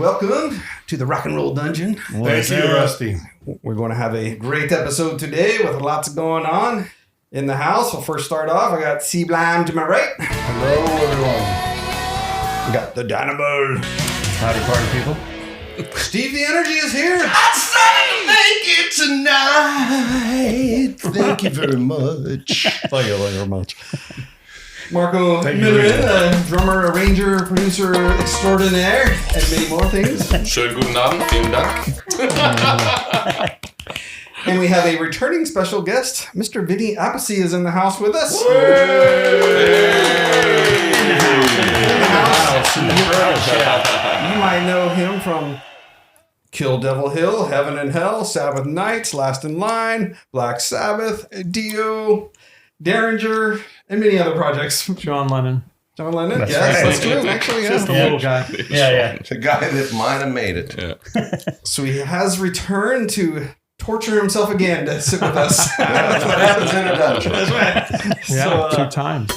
welcome to the Rock and Roll Dungeon. Thank you, Rusty. We're going to have a great episode today with lots going on in the house. We'll first start off. I got C-Blime to my right. Hello, everyone. We got the Dynamo. Howdy, party people. Steve the Energy is here. I say thank you tonight. Thank you very much. Thank you very much. Marco Minnemann, drummer, arranger, producer extraordinaire, and many more things. Schönen guten Abend, vielen Dank. And we have a returning special guest. Mr. Vinny Appice is in the house with us. You might know him from Kill Devil Hill, Heaven and Hell, Sabbath Nights, Last in Line, Black Sabbath, Dio, Derringer, and many other projects. John Lennon. John Lennon? That's yes, right. that's true. Actually, Just yeah. a little guy. Yeah. The guy that might have made it. Yeah. So he has returned to torture himself again to sit with us. That's what happens in a dungeon. That's right. Yeah, So, 2 times.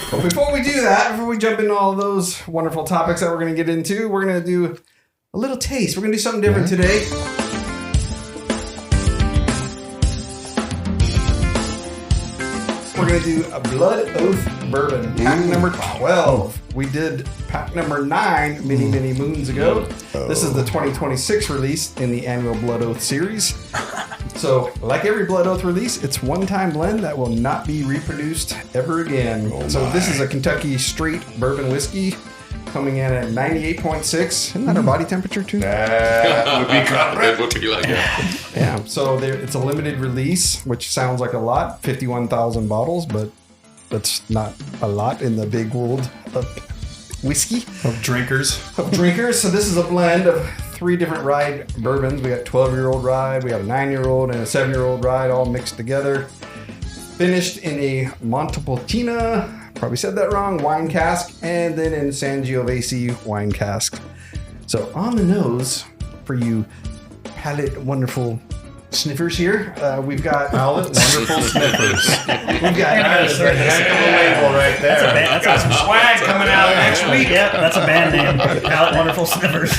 But before we do that, before we jump into all of those wonderful topics that we're going to get into, we're going to do a little taste. We're going to do something different today. We're going to do a Blood Oath Bourbon, pack number 12. We did pack number 9 many moons ago. This is the 2026 release in the annual Blood Oath series. So, like every Blood Oath release, it's one-time blend that will not be reproduced ever again. So this is a Kentucky straight bourbon whiskey coming in at 98.6. Isn't that our body temperature too? That would be correct. It would be like that. Yeah. So it's a limited release, which sounds like a lot, 51,000 bottles, but that's not a lot in the big world of whiskey. Of drinkers. Of drinkers. So this is a blend of 3 different rye bourbons. We got 12-year-old rye, we got a 9-year-old and a 7-year-old rye all mixed together. Finished in a Montepulciano, probably said that wrong, wine cask, and then in Sangiovese wine cask. So on the nose, for you palate wonderful sniffers here, we've got Palate wonderful sniffers. we've got That is a heck of a label right there. That's got some swag coming out next week. Yep, that's a band name. Palette Wonderful Sniffers.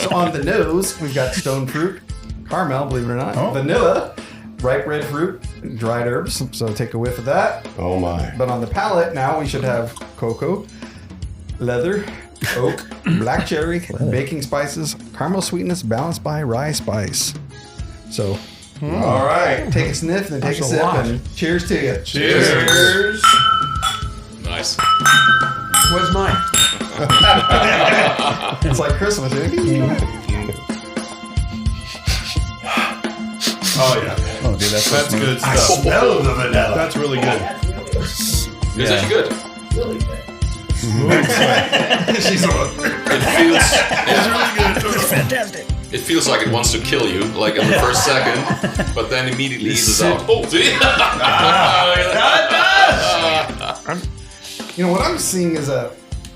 So on the nose, we've got stone fruit, caramel, believe it or not, vanilla, ripe red fruit, dried herbs. So take a whiff of that. Oh my. But on the palate now, we should have cocoa, leather, oak, black cherry, baking spices, caramel sweetness balanced by rye spice. So All right. take a sniff and then take That's a a sip lot. and cheers to you. Cheers. Nice. Where's mine? It's like Christmas. Eh? Oh yeah. Oh, dude, That's good I stuff. smell the vanilla. That's really good. It's actually good. She's a It feels. It's fantastic. It feels like it wants to kill you, like in the first second, but then immediately eases out. Oh, see? You know what I'm seeing is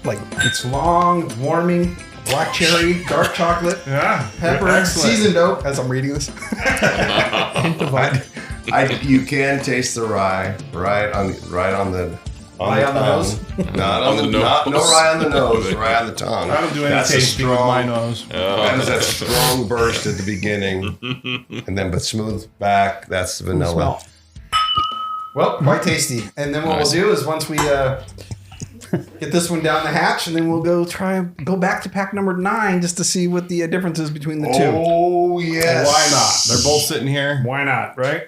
it's long, warming, black cherry, dark chocolate, Yeah. pepper, Excellent. seasoned oak. As I'm reading this, You can taste the rye right on the Rye on the tongue. nose? Not On the nose. No rye on the nose. Rye on the tongue. I don't do any That's a tasting with my strong. nose. That is that strong burst at the beginning, and then but smooth back. That's vanilla. Smell. Well, quite tasty. And then what Nice. we'll do is once we get this one down the hatch, and then we'll go back to pack number 9 just to see what the difference is between the two. Oh yes. Why not? They're both sitting here. Why not, right?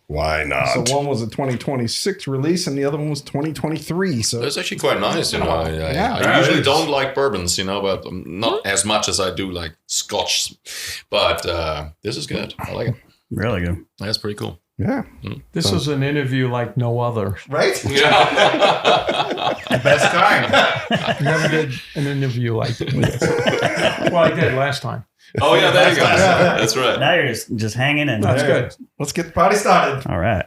Why not? So one was a 2026 release, and the other one was 2023. So That's actually quite nice, you know. I Yeah. usually don't like bourbons, you know, but not as much as I do like Scotch. But this is good. I like it. Really good. That's pretty cool. yeah, This was an interview like no other. right? Yeah. Best time. Never did an interview like this. Well, I did last time. Oh yeah, there you go. That's right. Now you're just hanging in. That's good. Let's get the party started. All right.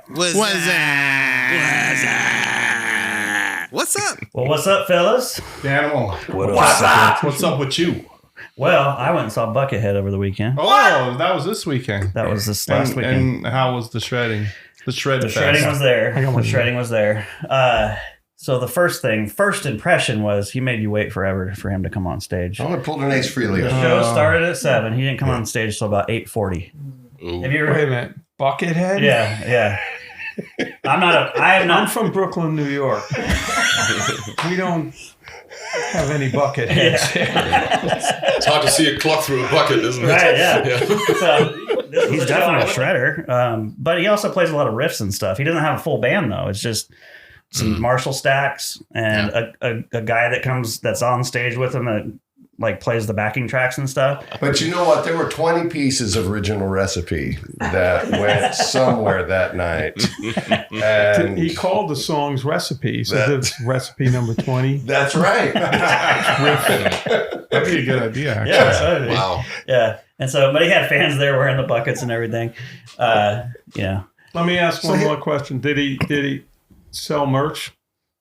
What's up? Well, what's up, fellas? Animal. What's up with you? Well, I went and saw Buckethead over the weekend. Oh, that was this weekend. That was this last And, weekend. and how was the shredding? The shred The fest. shredding was there. I got one. The shredding was there. So the first impression was he made you wait forever for him to come on stage. I pulled an Ace Frehley. The show started at 7. He didn't come on stage until about 8:40. Have you ever? Wait a minute, Buckethead? Yeah. I'm from Brooklyn, New York. We don't have any Bucketheads. It's hard to see a clock through a bucket, isn't it? Right, yeah. So, he's definitely a shredder, but he also plays a lot of riffs and stuff. He doesn't have a full band though. It's just some Marshall stacks and a guy that's on stage with him that like plays the backing tracks and stuff. But you know what? There were 20 pieces of original recipe that went somewhere that night. And he called the songs recipes. So that's recipe number 20. That's right. That'd be a good idea, actually. Yeah, so, Wow. Yeah. And so, but he had fans there wearing the buckets and everything. Let me ask one more question. Did he sell merch?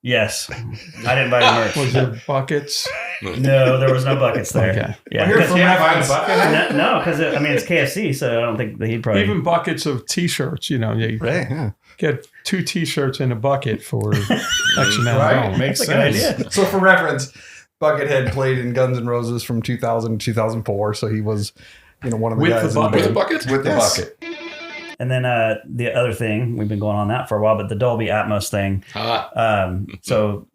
Yes. I didn't buy the merch. Was there buckets? No, there was no buckets there. Okay. Yeah. You can't find a bucket? No, because it's KFC, so I don't think that he'd probably... Even buckets of T-shirts, you get 2 T-shirts in a bucket for X amount of dollars. Makes That's a good sense. idea. So for reference, Buckethead played in Guns N' Roses from 2000 to 2004. So he was, one of the With guys the in With a bucket? With the bucket. And then the other thing, we've been going on that for a while, but the Dolby Atmos thing. So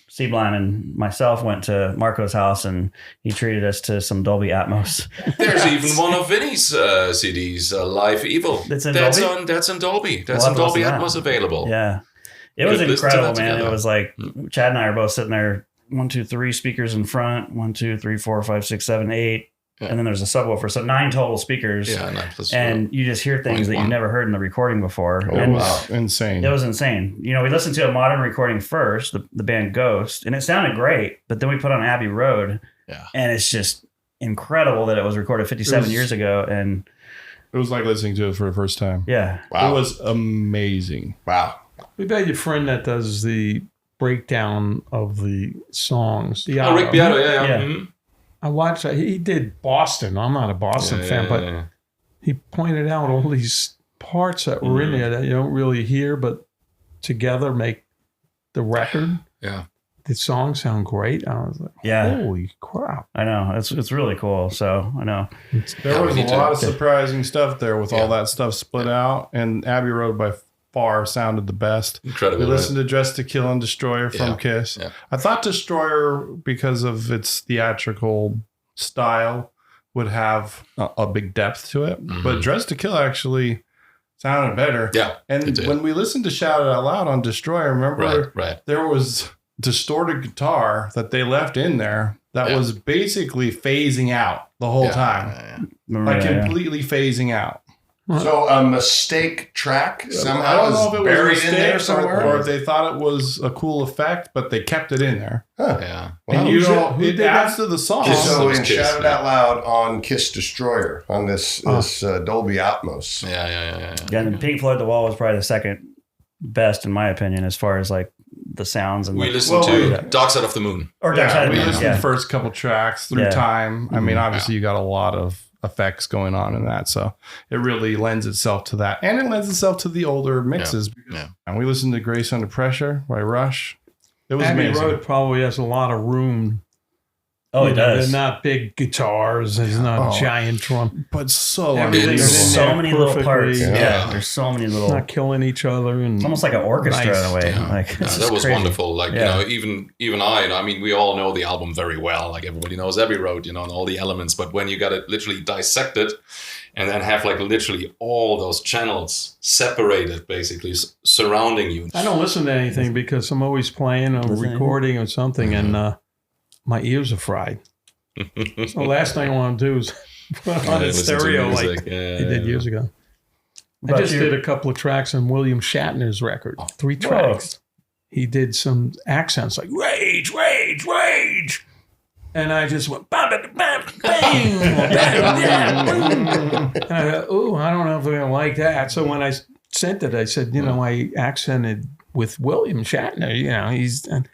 Seablind and myself went to Marco's house and he treated us to some Dolby Atmos. There's even one of Vinny's CDs, Live Evil. That's in Dolby? That's in Dolby. That's We'll in Dolby have to Atmos available. Yeah. It was Good, listen to incredible, that man. together. It was like Chad and I are both sitting there, 1, 2, 3 speakers in front, 1, 2, 3, 4, 5, 6, 7, 8. Yeah. And then there's a subwoofer. So 9 total speakers. Yeah, 9 plus And you just hear things that you've 0.1. never heard in the recording before. It And was insane. it was insane. We listened to a modern recording first, the band Ghost, and it sounded great. But then we put on Abbey Road, and it's just incredible that it was recorded 57 years ago. And It was like listening to it for the first time. yeah, Wow. It was amazing. Wow. We bet your friend that does the breakdown of the songs. Oh, Rick Beato, yeah. Yeah. Mhm. I watched that. He did Boston. I'm not a Boston fan, but he pointed out all these parts that were in there that you don't really hear, but together make the record. Yeah. The songs sound great. I was like, Yeah. holy crap. I know. It's really cool. So I know. There was we a need to- lot of surprising stuff there with all Yeah. that stuff split out, and Abbey Road by far sounded the best. Incredible. We listened to Dress to Kill and Destroyer from Yeah. Kiss. Yeah. I thought Destroyer, because of its theatrical style, would have a big depth to it. But Dress to Kill actually sounded better. Yeah, it And did. when we listened to Shout It Out Loud on Destroyer, remember Right. there was distorted guitar that they left in there that was basically phasing out the whole time. Remember Like that, yeah. completely phasing out. So a mistake track I somehow don't know if is it was a buried in there mistake or somewhere. if they thought it was a cool effect, but they kept it in there. Yeah. And Wow. you Who's don't, who it did adds that? to the song. Kiss. So It was in Kiss, Shout It yeah. Out Loud on Kiss Destroyer on this Dolby Atmos. Yeah. Yeah, and Pink Floyd The Wall was probably the second best in my opinion as far as like the sounds and We like, listened to Dark Side of the Moon. or Dark Side Yeah, of we the Moon. listened to Yeah. the first couple tracks through Yeah. time. I mean, obviously you got a lot of effects going on in that, so it really lends itself to that, and it lends itself to the older mixes. Yeah. And we listened to Grace Under Pressure by Rush. It was Abbey amazing. Road probably has a lot of room. Oh, it does. They're not big guitars. There's not Oh. giant drum. But so Everything's There's in so there many little perfectly. parts. Yeah. Yeah. There's so many little. Not killing each other. And It's almost like an orchestra Nice. in a way. Yeah. Like Yeah, it's that just was crazy. wonderful. Like, Yeah. even I mean, we all know the album very well. Like everybody knows Abbey Road, and all the elements. But when you got to literally dissect it and then have like literally all those channels separated, basically surrounding you. I don't listen to anything because I'm always playing or Listening. recording or something, and my ears are fried. So the last thing I want to do is put on a Listen to stereo music. like Yeah, he did years ago. I But just you- did a couple of tracks on William Shatner's record, 3 Whoa. tracks. He did some accents like rage, rage, rage. And I just went bam, bam, bam, bang, bam, bam. And I thought, ooh, I don't know if they're gonna like that. So when I sent it, I said, I accented with William Shatner. He's and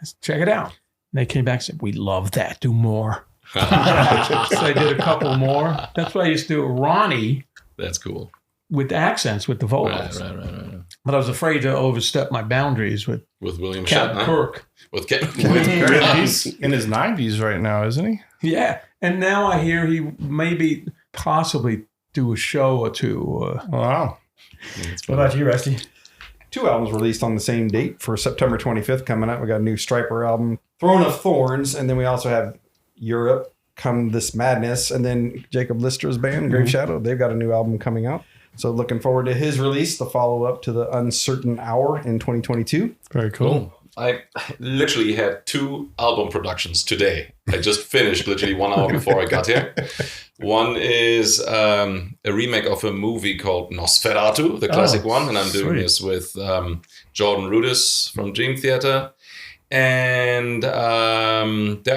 I said, check it out. And they came back and said, we love that. Do more. So I did a couple more. That's why I used to do Ronnie That's cool. with accents with the vocals. Right. But I was afraid to overstep my boundaries with William Captain Shatner. Kirk. With Captain He's in his 90s right now, isn't he? Yeah, and now I hear he maybe possibly do a show or two. Wow. What about you, Rusty? 2 albums released on the same date for September 25th coming up. We got a new Striper album, Throne of Thorns, and then we also have Europe, Come This Madness, and then Jacob Lister's band, Grave Shadow. They've got a new album coming out. So looking forward to his release, the follow-up to the Uncertain Hour in 2022. Very cool. I literally had 2 album productions today. I just finished literally 1 hour before I got here. One is a remake of a movie called Nosferatu, the classic one, and I'm doing this with Jordan Rudess from Dream Theater. And there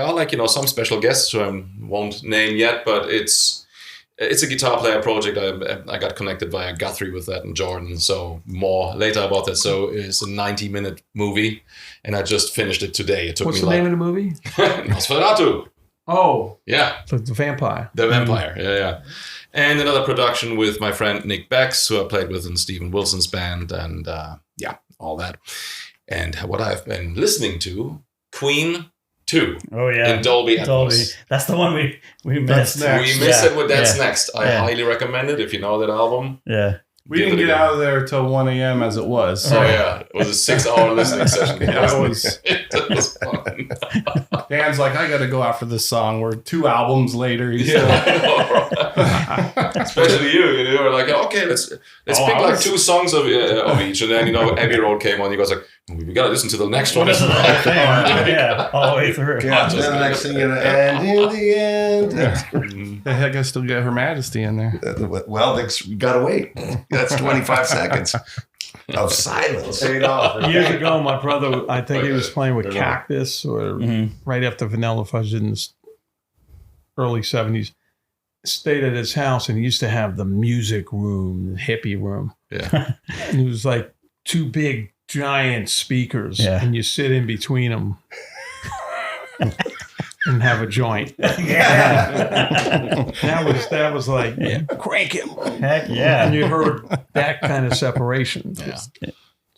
are like, some special guests who I won't name yet, but it's a guitar player project. I got connected via Guthrie with that and Jordan. So more later about that. So it's a 90-minute movie, and I just finished it today. It took What's me the name of the movie? Nosferatu. Oh, Yeah, the vampire. the vampire. Yeah. And another production with my friend Nick Becks, who I played with in Stephen Wilson's band, and all that. And what I've been listening to, Queen 2. Oh, yeah. In Dolby Atmos. Dolby. That's the one we missed. next. We missed it with That's Yeah. Next. I Yeah. highly recommend it if you know that album. Yeah. We didn't get out of there till 1 a.m. as it was. So yeah, it was a 6-hour listening session. Yeah, it was. It was fun. Dan's like, I got to go after this song. We're 2 albums later. He's Especially you were like, okay, let's pick like 2 songs of each, and then Abbey Road came on. You guys like, we gotta listen to the next one. This is the whole thing. Yeah, all the way through. Yeah, then the next thing and in the end. The heck, I still got Her Majesty in there. Well, you gotta wait. That's 25 seconds of silence. Years ago, my brother, I think he was playing with Cactus or right after Vanilla Fudge in the early 70s. Stayed at his house, and he used to have the music room, the hippie room. Yeah. And it was like 2 big, giant speakers, and you sit in between them and have a joint. That was like, crank it. Heck yeah. And you heard that kind of separation. Yeah.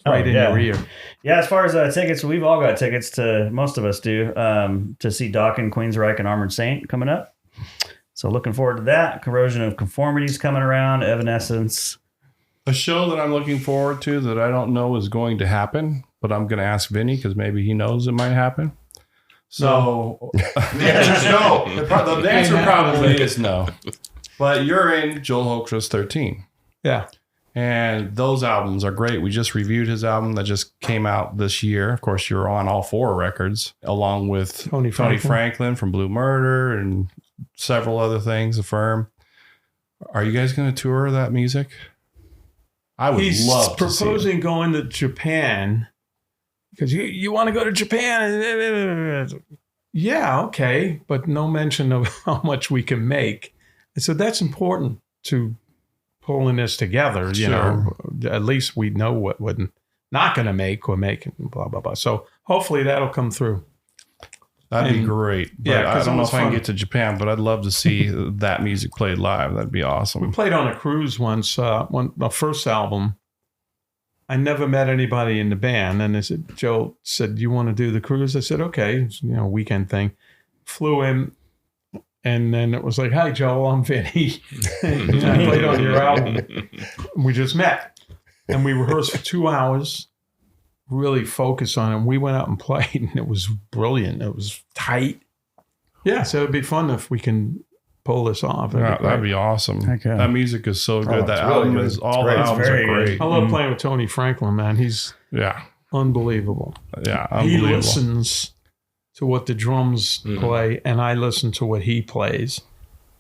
Right in your ear. Yeah, as far as tickets, we've all got tickets to, most of us do, to see Dokken, Queensryche, and Armored Saint coming up. So looking forward to that. Corrosion of Conformity's coming around, Evanescence. A show that I'm looking forward to that I don't know is going to happen, but I'm going to ask Vinny because maybe he knows it might happen. So the answer's no. The answer probably is no. But you're in Joel Hoekstra's 13. Yeah. And those albums are great. We just reviewed his album that just came out this year. Of course, you're on all 4 records, along with Tony Franklin from Blue Murder and several other things, Affirm. Are you guys going to tour that music? I would love to see it. proposing going to Japan because you want to go to Japan. Yeah, okay, but no mention of how much we can make. And so that's important to pulling this together. You know, at least we know what we're not going to make or make, blah, blah, blah. So hopefully that'll come through. That'd be great. But Yeah, I don't know it's if I can fun. get to Japan, but I'd love to see that music played live. That'd be We awesome. played on a cruise once. My first album, I never met anybody in the band, and Joe said, "You want to do the cruise?" I said, "Okay." It's, weekend thing. Flew in, and then it was like, "Hi, Joe, I'm Vinny." And, I played on your album. We just met, and we rehearsed for 2 hours. Really focused on it. And we went out and played, and it was brilliant. It was tight. Yeah, so it'd be fun if we can pull this off. That'd be awesome. Okay. That music is so good. it's That really album good. is all great. the It's albums very are great. I love playing with Tony Franklin, man. He's Yeah. unbelievable. Yeah. He Unbelievable. listens to what the drums play, and I listen to what he plays,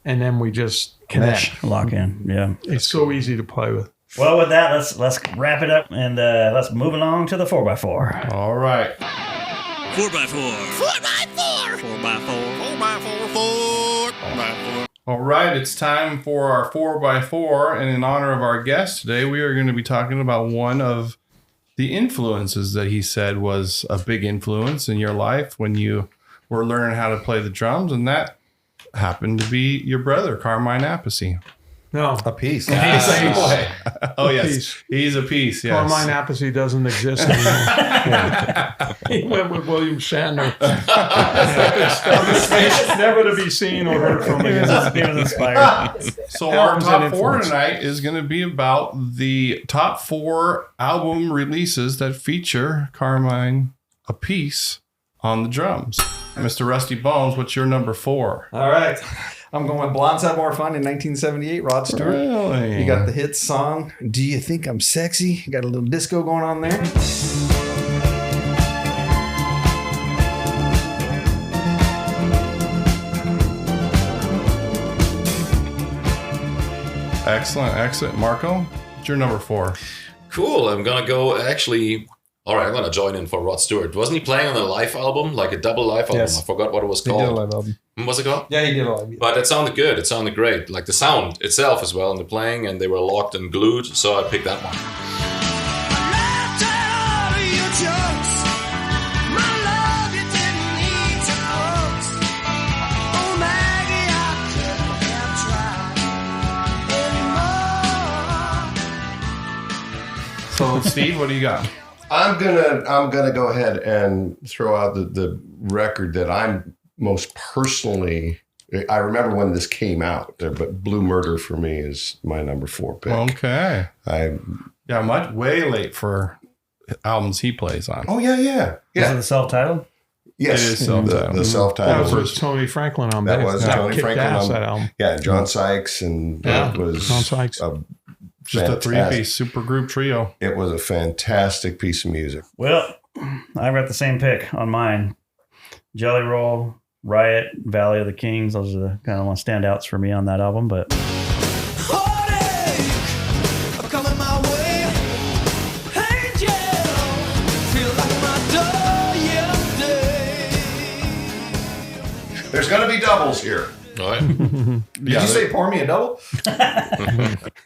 and then we just connect. Lock in. Yeah. It's so easy to play with. Well, with that, let's wrap it up and let's move along to the 4x4. All right. 4x4. 4x4. 4x4. 4x4. 4x4. All right. It's time for our 4x4. And in honor of our guest today, we are going to be talking about one of the influences that he said was a big influence in your life when you were learning how to play the drums. And that happened to be your brother, Carmine Appice. No. A piece. Oh, yes. Piece. He's a piece, yes. Carmine Appice doesn't exist anymore. He went with William Shatner. Never to be seen or heard from again. He was inspired. So our Albums top and 4 influence. tonight is going to be about the top 4 album releases that feature Carmine Appice on the drums. Mr. Rusty Bones, what's your number 4? All right. I'm going Blondes Have More Fun in 1978, Rod Stewart. Really? You got the hit song, Do You Think I'm Sexy? You got a little disco going on there. Excellent. Marco, what's your number 4? Cool. I'm gonna go actually. All right, I'm gonna join in for Rod Stewart. Wasn't he playing on a live album, like a double live album? Yes. I forgot what it was He did a called. live album. What's it called? Yeah, he did a live. But it sounded good. It sounded great. Like the sound itself as well, and the playing, and they were locked and glued. So I picked that one. So, Steve, what do you got? I'm gonna go ahead and throw out the record that I'm most personally. I remember when this came out, but Blue Murder for me is my number 4 pick. Okay. I Way late for albums he plays on. yeah. Is it the self-titled? Yes, It is self-titled. the That was self-titled with Tony Franklin on That bass. was Tony kicked Franklin ass, on- that album. Yeah, John Sykes, and Yeah, it was John Sykes. Just a fantastic- 3-piece supergroup trio. It was a fantastic piece of music. Well, I've got the same pick on mine. Jelly Roll, Riot, Valley of the Kings. Those are the kind of one standouts for me on that album. But There's going to be doubles here. All right. Did you say pour me a double?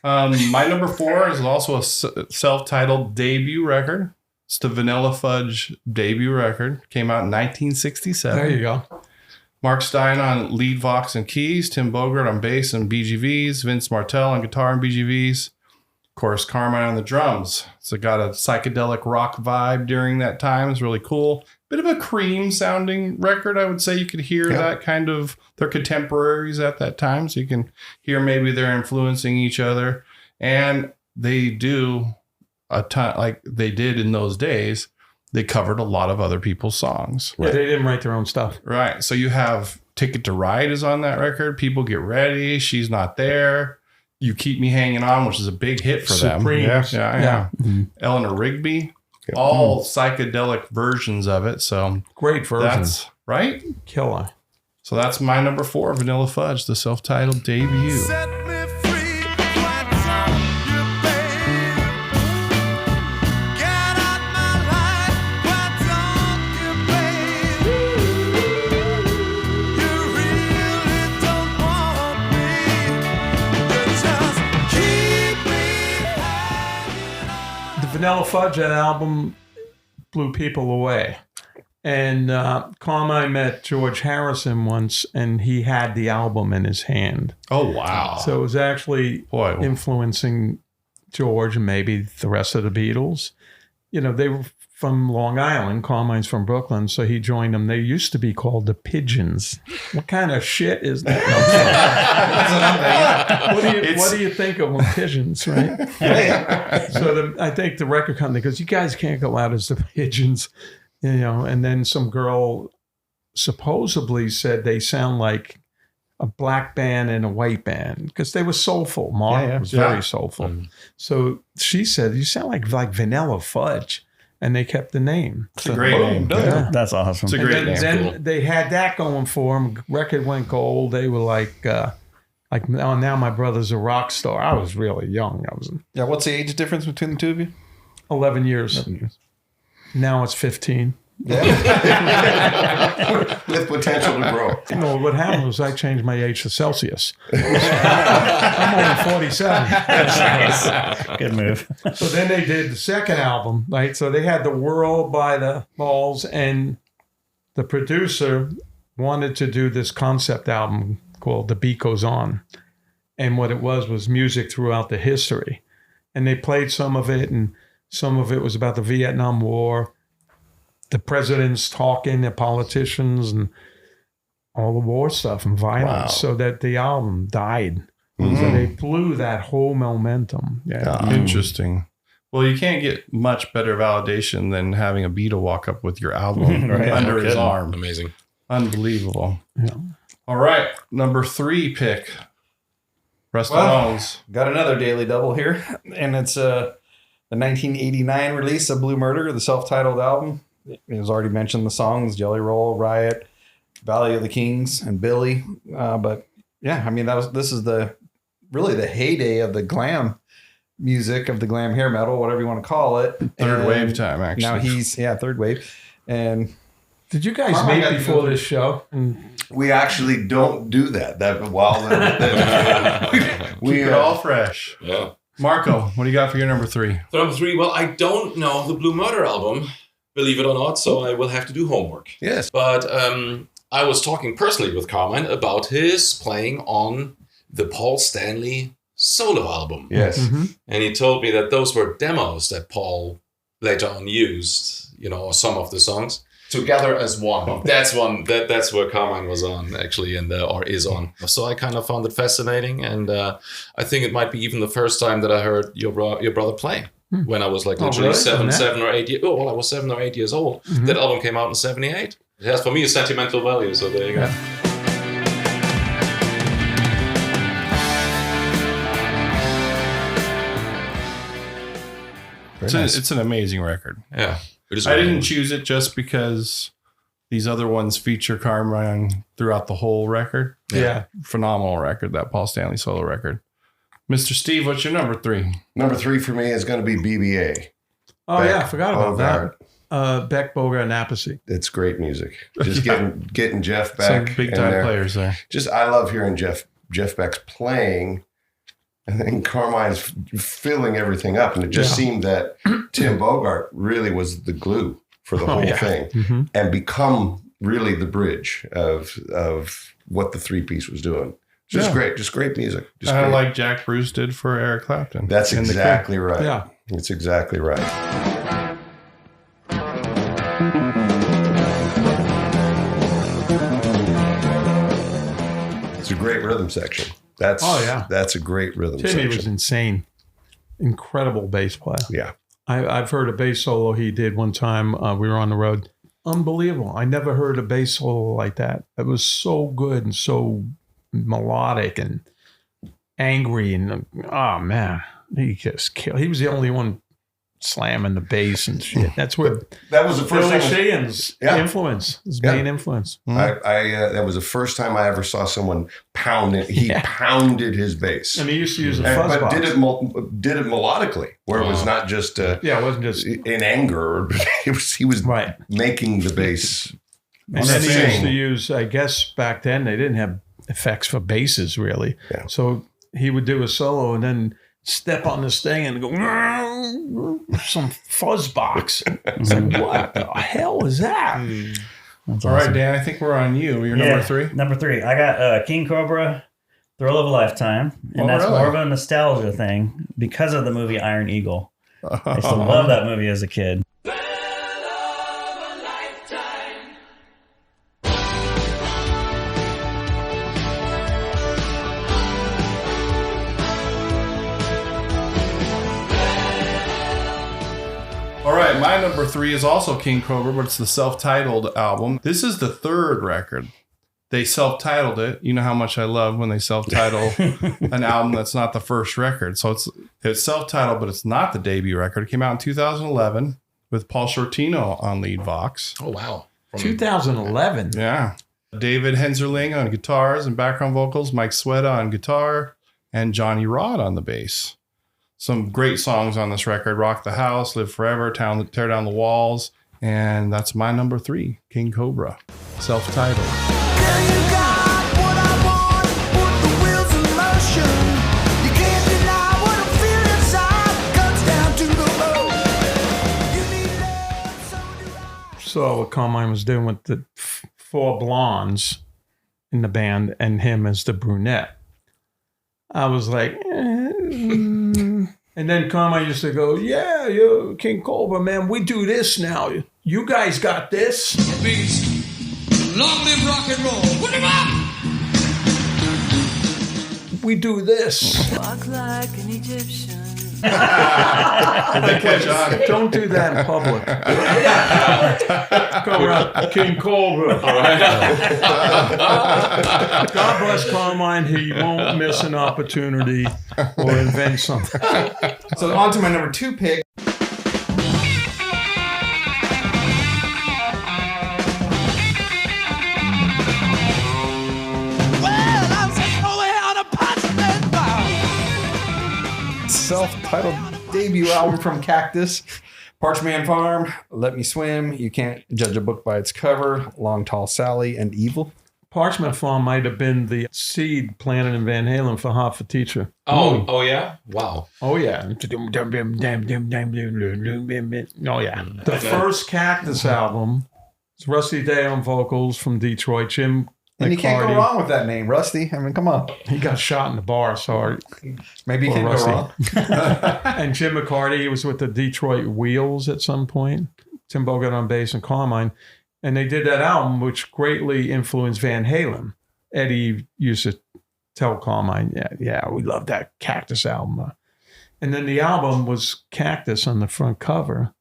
My number 4 is also a self-titled debut record. It's the Vanilla Fudge debut record. Came out in 1967. There you go. Mark Stein on lead vox and keys, Tim Bogert on bass and BGVs, Vince Martell on guitar and BGVs. Of course, Carmine on the drums. So it got a psychedelic rock vibe during that time. It's really cool. Bit of a Cream sounding record, I would say. You could hear that kind of, they're contemporaries at that time. So you can hear maybe they're influencing each other. And they do a ton, like they did in those days. They covered a lot of other people's songs. Yeah, they didn't write their own stuff. Right. So you have Ticket to Ride is on that record. People Get Ready. She's Not There. You Keep Me Hanging On, which is a big hit for them. Supremes. Yeah. Mm-hmm. Eleanor Rigby. All psychedelic versions of it. So Great version. that's right. Killer. So that's my number 4, Vanilla Fudge, the self-titled debut. Set me free, what's on you, babe? Get out my life, what's on you, babe? You really don't want me, you just keep me hanging on. The Vanilla Fudge, that album blew people away. And Carmine met George Harrison once, and he had the album in his hand. Oh, wow. So it was actually Boy. influencing George and maybe the rest of the Beatles. You know, they were from Long Island. Carmine's from Brooklyn, so he joined them. They used to be called the Pigeons. What kind of shit is that? What do you think of them, Pigeons, right? So I think the record company goes, you guys can't go out as the Pigeons, you know. And then some girl supposedly said they sound like a black band and a white band because they were soulful. Mark was very soulful. So she said, you sound like Vanilla Fudge. And they kept the name. It's a great name. Yeah. that's awesome. It's a great And name. then they had that going for them. Record went gold. They were like oh, now my brother's a rock star. I was really young. I was Yeah, what's the age difference between the two of you? 11 years. Now it's 15. With potential to grow. You know, what happened was I changed my age to Celsius. I'm only 47. Good move. So then they did the second album, right? So they had the world by the balls, and the producer wanted to do this concept album called The Beat Goes On. And what it was music throughout the history. And they played some of it, and some of it was about the Vietnam War, the presidents talking, the politicians, and all the war stuff and violence, so that the album died. So they blew that whole momentum. Yeah. Interesting. Well, you can't get much better validation than having a Beatle walk up with your album under his arm. Amazing. Unbelievable. Yeah. All right. Number 3 pick. Rusty Bones. Got another daily double here, and it's the 1989 release of Blue Murder, the self-titled album. It was already mentioned the songs Jelly Roll, Riot, Valley of the Kings, and Billy. But yeah, I mean this is really the heyday of the glam music, of the glam hair metal, whatever you want to call it. Third wave time, actually. Now he's third wave. And did you guys meet before this show? We actually don't do that. We are all fresh. Yeah. Marco, what do you got for your number 3? So number 3, well, I don't know the Blue Murder album, believe it or not, so I will have to do homework. Yes. But I was talking personally with Carmine about his playing on the Paul Stanley solo album. Yes. And he told me that those were demos that Paul later on used, some of the songs together as one. That's where Carmine was on actually, or is on. So I kind of found it fascinating, and I think it might be even the first time that I heard your brother play. When I was like literally seven or 8 years. Oh, well, I was 7 or 8 years old. That album came out in '78. It has for me a sentimental value. So there you go. It's an amazing record. Yeah. It is. I didn't choose it just because these other ones feature Carmine throughout the whole record. Yeah. Phenomenal record, that Paul Stanley solo record. Mr. Steve, what's your number 3? Number 3 for me is going to be BBA. Oh, I forgot about Bogart. that. Beck, Bogart, and Appice. It's great music. Just getting Jeff Some Beck. big time players there. I love hearing Jeff Beck's playing, and then Carmine's filling everything up. And it just seemed that Tim Bogart really was the glue for the whole thing, and become really the bridge of what the 3-piece was doing. Just great music. Kind of like Jack Bruce did for Eric Clapton. That's exactly right. Yeah. That's exactly right. It's a great rhythm section. That's a great rhythm Timmy section. was insane. Incredible bass player. Yeah. I've heard a bass solo he did one time. We were on the road. Unbelievable. I never heard a bass solo like that. It was so good and so melodic and angry. And oh, man. He just killed. He was the only one slamming the bass and shit. That's where That was the first Billy time. Sheehan's influence, his main influence. That was the first time I ever saw someone pound it. He pounded his bass. And he used to use a fuzz but box. did it melodically, where it was not just it wasn't just. in anger. He was making the bass. And then he used to use, I guess back then they didn't have effects for basses really. Yeah. So he would do a solo and then step on this thing and go some fuzz box. It's like, what the hell is that? All right, Dan, I think we're on you. You're number 3? Number 3. I got King Cobra, Thrill of a Lifetime. And that's more of a nostalgia thing because of the movie Iron Eagle. I used to love that movie as a kid. All right, my number 3 is also King Cobra, but it's the self-titled album. This is the 3rd record. They self-titled it. You know how much I love when they self-title an album that's not the first record. So it's self-titled, but it's not the debut record. It came out in 2011 with Paul Shortino on lead vox. Oh, wow. 2011. Yeah. David Henzerling on guitars and background vocals, Mike Sweda on guitar, and Johnny Rod on the bass. Some great songs on this record: Rock the House, Live Forever, Tear Down the Walls. And that's my number 3, King Cobra, self-titled. So what Carmine was doing with the 4 blondes in the band and him as the brunette. I was like, and then Carmine used to go, yeah, you King Cobra, man, we do this now. You guys got this. Beast. Long live rock and roll. Put him up! We do this. Walk like an Egyptian. Don't do that in public. Go around King Cobra. God bless Carmine. He won't miss an opportunity or invent something. So on to my number 2 pick. Well, I'm sitting over here on a parchment bound. Self-titled debut album from Cactus. Parchman Farm, Let Me Swim, You Can't Judge a Book by Its Cover, Long Tall Sally, and Evil. Parchment Farm might have been the seed planted in Van Halen for Hot for Teacher. Oh yeah? Wow. Oh, yeah. Oh, yeah. The first Cactus album is Rusty Day on vocals from Detroit. Jim And you can't go McCarty. wrong with that name, Rusty. I mean, come on. He got shot in the bar, sorry. Maybe you Poor can't go Rusty. wrong. And Jim McCarty, he was with the Detroit Wheels at some point. Tim Bogart on bass and Carmine. And they did that album, which greatly influenced Van Halen. Eddie used to tell Carmine, yeah, we love that Cactus album. And then the album was Cactus on the front cover.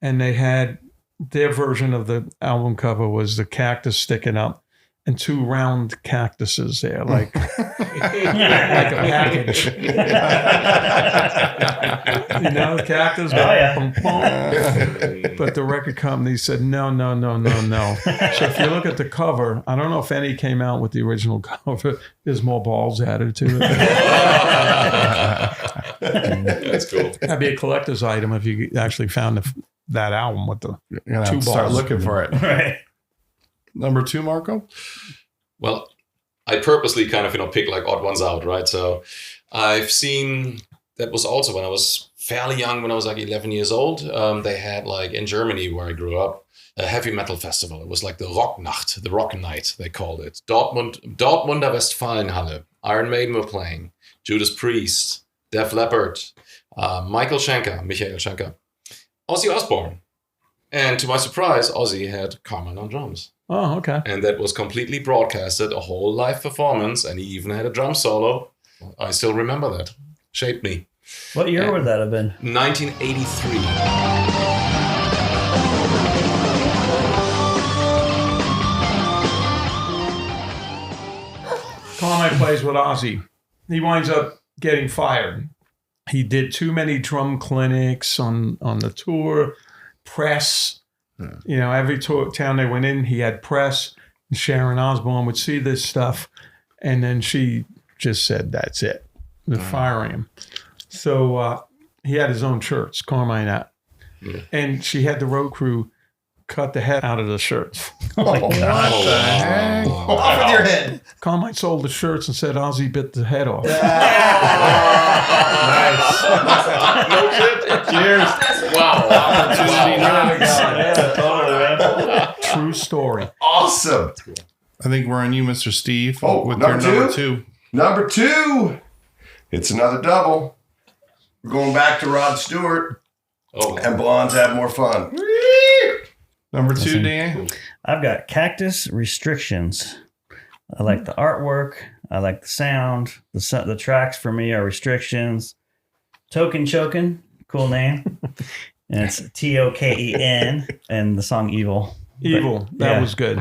And they had their version of the album cover was the cactus sticking up and 2 round cactuses there, like a package. You know, the cactus. yeah. Boom, boom. But the record company said, no. So if you look at the cover, I don't know if any came out with the original cover. There's more balls added to it. That's cool. That'd be a collector's item if you actually found that album with the You're gonna have 2 to start balls. looking for it. Right. Number 2, Marco. Well, I purposely kind of, pick like odd ones out, right? So I've seen, that was also when I was fairly young, when I was like 11 years old. They had like in Germany where I grew up, a heavy metal festival. It was like the Rocknacht, the Rock Night, they called it. Dortmunder Westfalenhalle. Iron Maiden were playing. Judas Priest, Def Leppard, Michael Schenker, Ozzy Osbourne. And to my surprise, Ozzy had Carmine on drums. Oh, okay. And that was completely broadcasted, a whole live performance, and he even had a drum solo. I still remember that. Shaped me. What year would that have been? 1983. Carmine plays with Ozzy. He winds up getting fired. He did too many drum clinics on the tour, press. You know, every town they went in, he had press. Sharon Osbourne would see this stuff, and then she just said, that's it. They're firing him. So he had his own shirts, Carmine App. And she had the road crew cut the head out of the shirts. Off with your head. Carmine sold the shirts and said Ozzy bit the head off. Cheers. True story. Awesome. I think we're on you, Mr. Steve. Oh, with number your number two? 2. Number 2. It's another double. We're going back to Rod Stewart. Oh, And Blondes Have More Fun. Number 2, Dan. I've got Cactus Restrictions. I like the artwork. I like the sound. The tracks for me are Restrictions. Token Chokin, cool name. And it's Token, and the song Evil. Evil. But, That yeah. was good.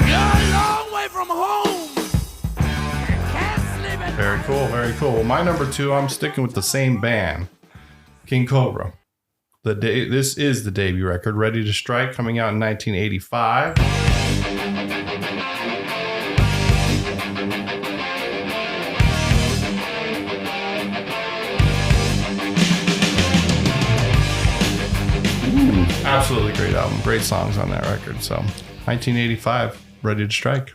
You're a long way from home. Can't sleep at Very cool, very cool. Well, my number 2, I'm sticking with the same band, King Cobra. This is the debut record, Ready to Strike, coming out in 1985. Absolutely great album. Great songs on that record. So, 1985, Ready to Strike.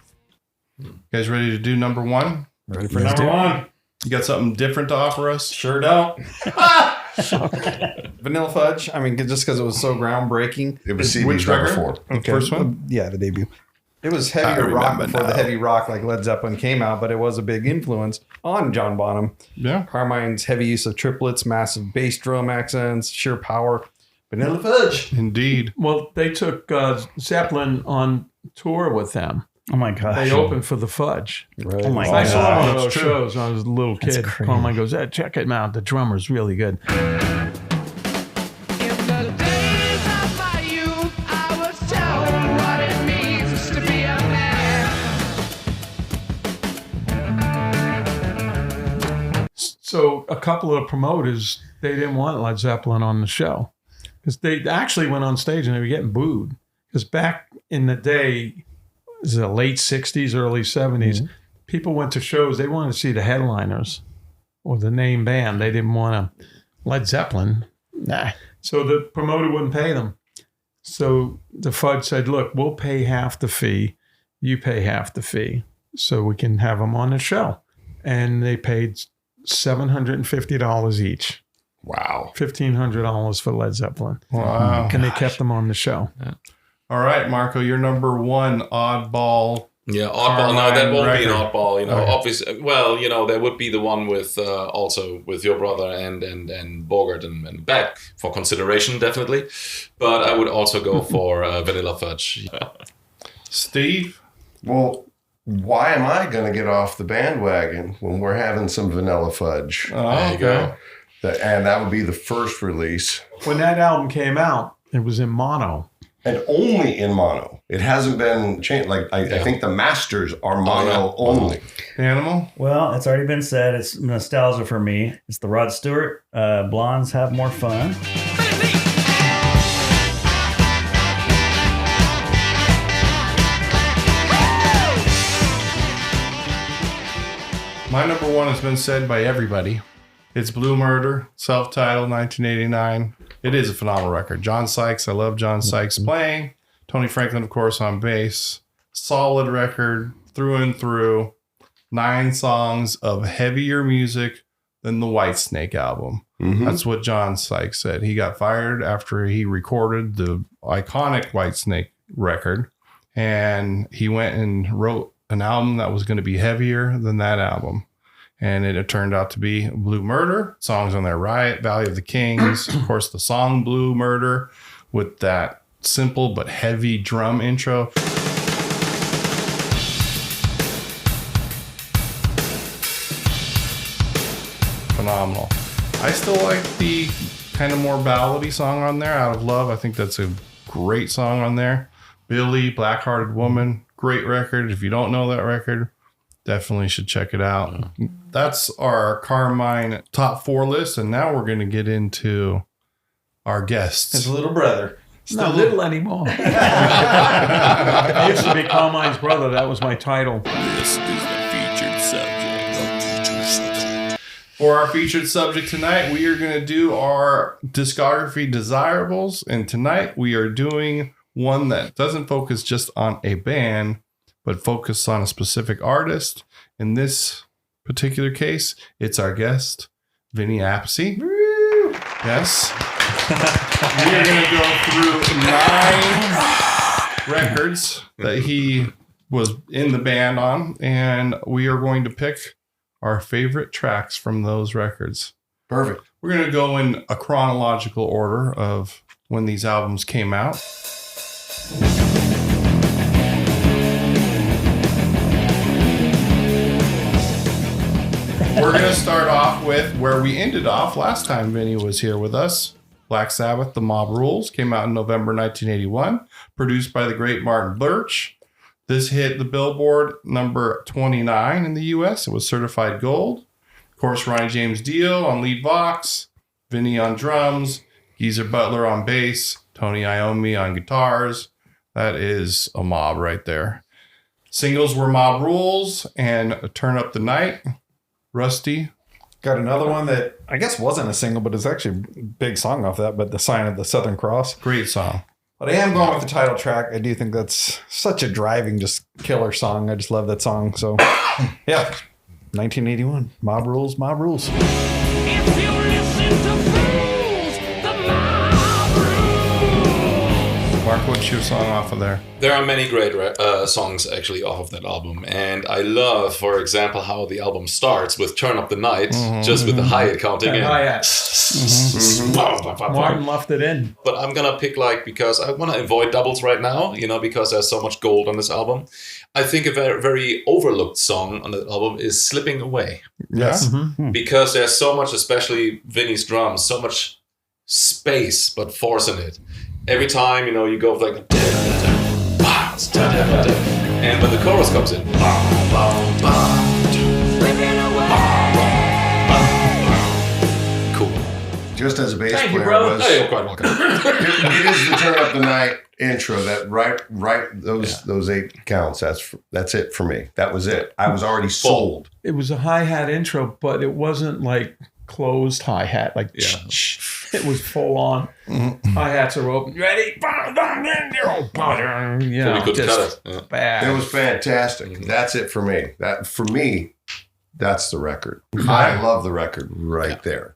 You guys ready to do number 1? Ready for number 1? You got something different to offer us? Sure don't. Vanilla Fudge. I mean, just because it was so groundbreaking. It was CD's number 4. Okay. First one? Yeah, the debut. It was heavier rock remember before the now. heavy rock like Led Zeppelin came out, but it was a big influence on John Bonham. Yeah. Carmine's heavy use of triplets, massive bass drum accents, sheer power. Vanilla Fudge. Indeed. Well, they took Zeppelin on tour with them. Oh my gosh. They opened for the Fudge. Right. Oh my I saw one of gosh. those shows when I was a little That's kid. crazy. Carmine goes, check it out. The drummer's really good. In the days of my youth, I was told what it means to be a man. So a couple of promoters, they didn't want Led Zeppelin on the show because they actually went on stage and they were getting booed. Because back in the day, it was the late 60s, early 70s, people went to shows. They wanted to see the headliners or the name band. They didn't want Led Zeppelin. Nah. So the promoter wouldn't pay them. So the Fudge said, look, we'll pay half the fee. You pay half the fee so we can have them on the show. And they paid $750 each. Wow. $1,500 for Led Zeppelin. Wow. And they kept them on the show. All right, Marco, you're number 1 oddball. Yeah, oddball. No, that won't be an Record. oddball. You know, Okay. obviously. Well, you know, there would be the one with also with your brother and Bogart and Beck for consideration, definitely. But I would also go for Vanilla Fudge. Steve? Well, why am I going to get off the bandwagon when we're having some Vanilla Fudge? There you go. And that would be the first release. When that album came out, it was in mono. And only in mono. It hasn't been changed. Like I think the masters are mono only. Animal? Well, it's already been said. It's nostalgia for me. It's the Rod Stewart. Blondes Have More Fun. My number 1 has been said by everybody. It's Blue Murder, self-titled, 1989. It is a phenomenal record. John Sykes, I love John Sykes playing. Tony Franklin, of course, on bass. Solid record through and through. 9 songs of heavier music than the Whitesnake album. Mhm. That's what John Sykes said. He got fired after he recorded the iconic Whitesnake record. And he went and wrote an album that was going to be heavier than that album. And it turned out to be Blue Murder. Songs on there, Riot, Valley of the Kings. Of course, the song Blue Murder with that simple but heavy drum intro. Phenomenal. I still like the kind of more ballady song on there, Out of Love. I think that's a great song on there. Billy, Black Hearted Woman, great record. If you don't know that record, definitely should check it out. That's our Carmine top 4 list, and now we're going to get into our guests. His little brother. Not little anymore. I used to be Carmine's brother. That was my title. This is the featured subject. For our featured subject tonight, we are going to do our Discography Desirables, and tonight we are doing one that doesn't focus just on a band, but focus on a specific artist. In this particular case, it's our guest, Vinny Appice. Yes. We are going to go through 9 records that he was in the band on, and we are going to pick our favorite tracks from those records. Perfect. We're going to go in a chronological order of when these albums came out. We're going to start off with where we ended off last time Vinny was here with us. Black Sabbath, The Mob Rules, came out in November 1981, produced by the great Martin Birch. This hit the Billboard number 29 in the U.S. It was certified gold. Of course, Ronnie James Dio on lead vox, Vinny on drums, Geezer Butler on bass, Tony Iommi on guitars. That is a mob right there. Singles were Mob Rules and Turn Up the Night. Rusty. Got another one that I guess wasn't a single, but it's actually a big song off that, but The Sign of the Southern Cross. Great song. But I am going with the title track. I do think that's such a driving, just killer song. I just love that song. So, yeah, 1981. Mob Rules, Mob Rules. If you listen to what's your song off of there? There are many great songs actually off of that album, and I love, for example, how the album starts with "Turn Up the Night," just with the hi-hat counting in. Hi-hat. Martin left it in. But I'm gonna pick because I want to avoid doubles right now, because there's so much gold on this album. I think a very, very overlooked song on the album is "Slipping Away." Yes. Because there's so much, especially Vinny's drums, so much space but force in it. Every time, you go like and when the chorus comes in, cool. Just as a bass Thank you, player bro. was, Hey, you're quite welcome. it is the Turn Up the Night intro. That right those 8 counts. That's it for me. That was it. I was already sold. It was a hi-hat intro, but it wasn't like closed hi-hat. Like it was full on. Hi-hats are open. Ready? So we couldn't cut it. Bad. It was fantastic. That's it for me. That for me, that's the record. I love the record right there.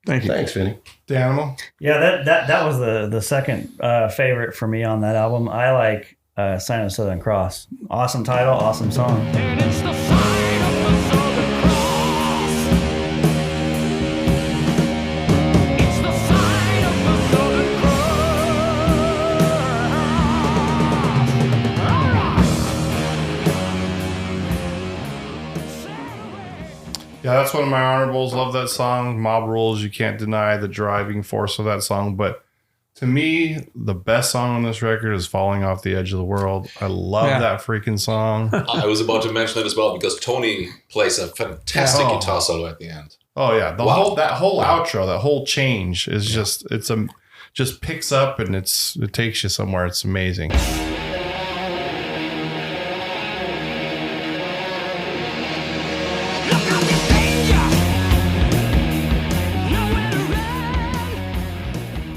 Thank you. Thanks, Vinny. The Animal. Yeah, that was the second favorite for me on that album. I like Sign of the Southern Cross. Awesome title, awesome song. And it's the sign of the Southern Cross. It's the sign of the Southern Yeah, that's one of my honorables. Love that song. Mob Rules. You can't deny the driving force of that song. But to me, the best song on this record is Falling Off the Edge of the World. I love that freaking song. I was about to mention it as well because Tony plays a fantastic guitar solo at the end. Oh yeah, that whole outro, that whole change is just just picks up and it takes you somewhere. It's amazing.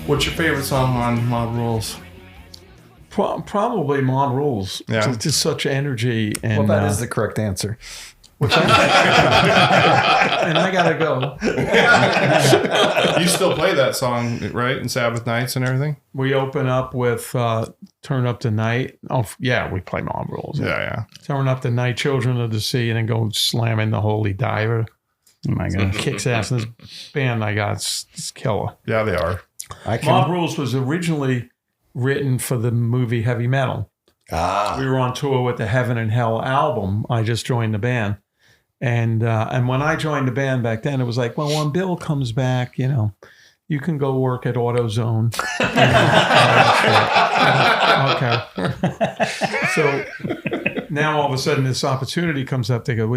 What's your favorite song on Mob Rules? Probably Mob Rules. Yeah. It's just such energy. And, Well, that is the correct answer. and I gotta go. You still play that song, right? In Sabbath nights and everything? We open up with Turn Up the Night. Oh, yeah, we play Mob Rules. Yeah. Turn Up the Night, Children of the Sea, and then go slamming the Holy Diver. Oh my god. Kicks ass. And this band I got, it's killer. Yeah, they are. Mob Rules was originally written for the movie Heavy Metal. We were on tour with the Heaven and Hell album. I just joined the band. And when I joined the band back then, it was like, well, when Bill comes back, you can go work at AutoZone. Okay. So now all of a sudden this opportunity comes up. They go,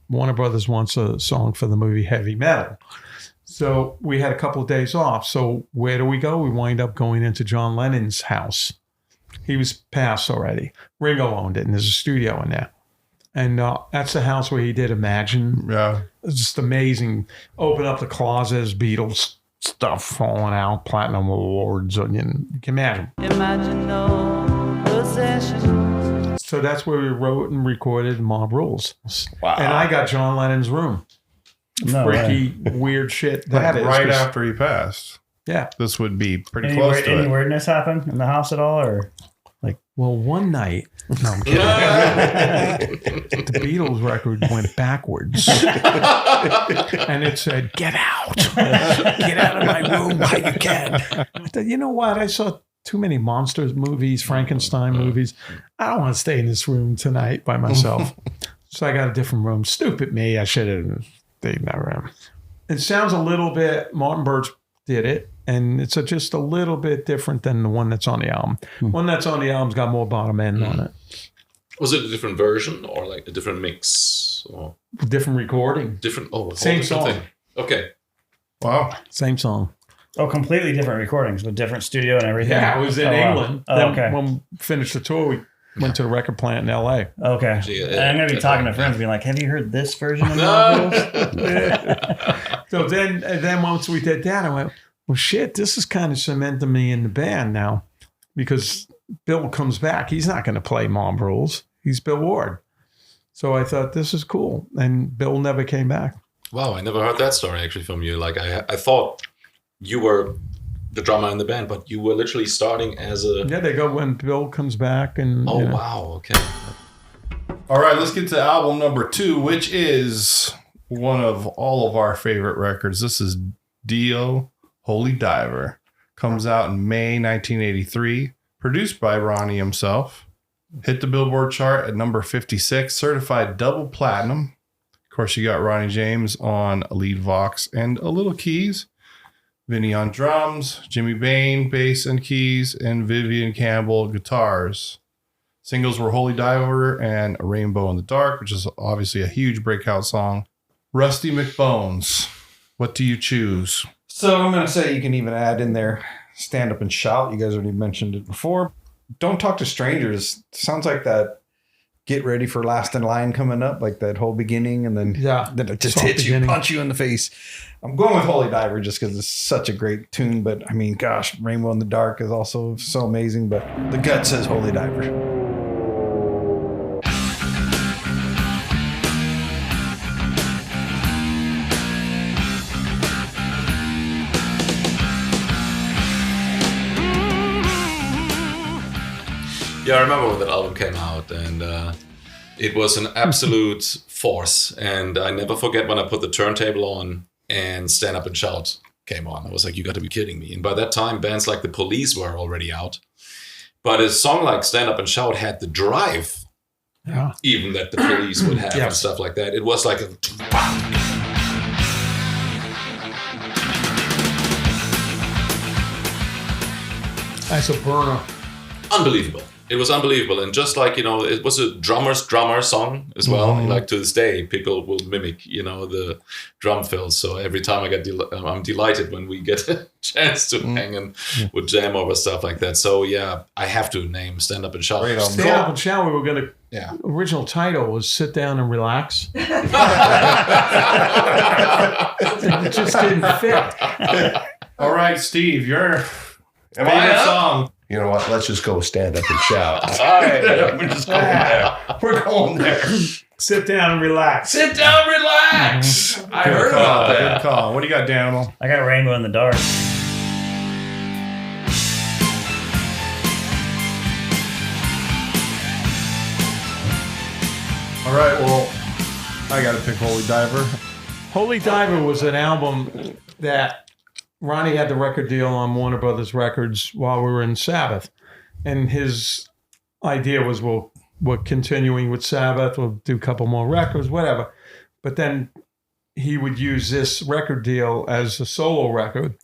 Warner Brothers wants a song for the movie Heavy Metal. So we had a couple of days off. So where do we go? We wind up going into John Lennon's house. He was passed already. Ringo owned it, and there's a studio in there. And that's the house where he did Imagine. Yeah. It's just amazing. Open up the closets, Beatles stuff falling out, platinum awards. You can imagine. Imagine no possession. So that's where we wrote and recorded Mob Rules. Wow. And I got John Lennon's room. No Freaky, weird shit. That is. Right 'cause- after he passed. Yeah. This would be pretty Any, close to any it. weirdness happen in the house at all, or Well, one night, no, I'm kidding. The Beatles record went backwards. And it said, "Get out. Get out of my room while you can." I thought, you know what? I saw too many monsters movies, Frankenstein movies. I don't want to stay in this room tonight by myself. So I got a different room. Stupid me. I should have stayed in that room. It sounds a little bit, Martin Birch did it, and it's just a little bit different than the one that's on the album. One that's on the album's got more bottom end on it. Was it a different version or like a different mix? Or Different recording. different? Oh, a whole Same different song. thing. Okay. Wow. Same song. completely different recordings with different studio and everything? Yeah, it was in Oh, wow. England. Oh, Then okay. when we finished the tour, we went to the record plant in L.A. Okay. Yeah, And I'm going to be talking to friends being like, have you heard this version of Marvel's? So then once we did that, I went, well, shit, this is kind of cementing me in the band now because Bill comes back. He's not going to play Mob Rules. He's Bill Ward. So I thought, this is cool. And Bill never came back. Wow, I never heard that story actually from you. Like I thought you were the drummer in the band, but you were literally starting as a. Yeah, they go when Bill comes back, and Oh you know. wow! Okay. All right, let's get to album number 2, which is one of all of our favorite records. This is Dio, Holy Diver. Comes out in May 1983. Produced by Ronnie himself. Hit the Billboard chart at number 56. Certified double platinum. Of course, you got Ronnie James on lead vox and a little keys. Vinny on drums. Jimmy Bain, bass and keys. And Vivian Campbell, guitars. Singles were Holy Diver and A Rainbow in the Dark, which is obviously a huge breakout song. Rusty McBones, what do you choose? So I'm going to say you can even add in there Stand Up and Shout. You guys already mentioned it before. Don't Talk to Strangers. Sounds like that Get Ready for Last in Line coming up, like that whole beginning, and then, then it just soft hits you, beginning. punch you in the face. I'm going with Holy Diver just because it's such a great tune. But I mean, gosh, Rainbow in the Dark is also so amazing. But the gut says Holy Diver. Yeah, I remember when that album came out, and it was an absolute force. And I never forget when I put the turntable on and Stand Up and Shout came on. I was like, you got to be kidding me. And by that time, bands like The Police were already out. But a song like Stand Up and Shout had the drive, even that The Police would have and stuff like that. It was like a... That's a burner. Unbelievable. It was unbelievable. And just like, it was a drummer's drummer song as well. Mm-hmm. Like to this day, people will mimic, the drum fills. So every time I'm delighted when we get a chance to hang and would jam over stuff like that. So yeah, I have to name Stand Up and Shout. Stand Up and Shout, we were going to, original title was Sit Down and Relax. It just didn't fit. All right, Steve, your favorite song. You know what? Let's just go Stand Up and Shout. All right, we're just going there. We're going there. Sit down and relax. Sit down, relax. I heard about that. Good call. What do you got, Daniel? I got Rainbow in the Dark. All right, well, I got to pick Holy Diver. Holy Diver was an album that Ronnie had the record deal on Warner Brothers Records while we were in Sabbath. And his idea was, we're continuing with Sabbath, we'll do a couple more records, whatever. But then he would use this record deal as a solo record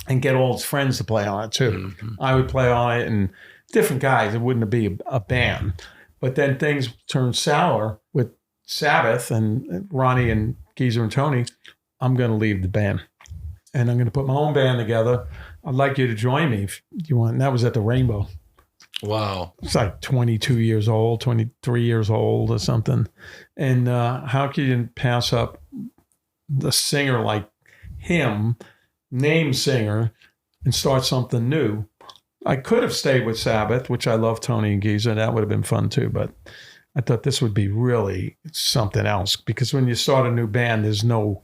and get all his friends to play on it too. Mm-hmm. I would play on it and different guys. It wouldn't be a band. But then things turned sour with Sabbath and Ronnie and Geezer and Tony. I'm going to leave the band. And I'm going to put my own band together. I'd like you to join me if you want. And that was at the Rainbow. Wow. It's like 22 years old, 23 years old or something. And how can you pass up the singer like him, name singer, and start something new? I could have stayed with Sabbath, which I love Tony and Geezer. That would have been fun too. But I thought this would be really something else. Because when you start a new band, there's no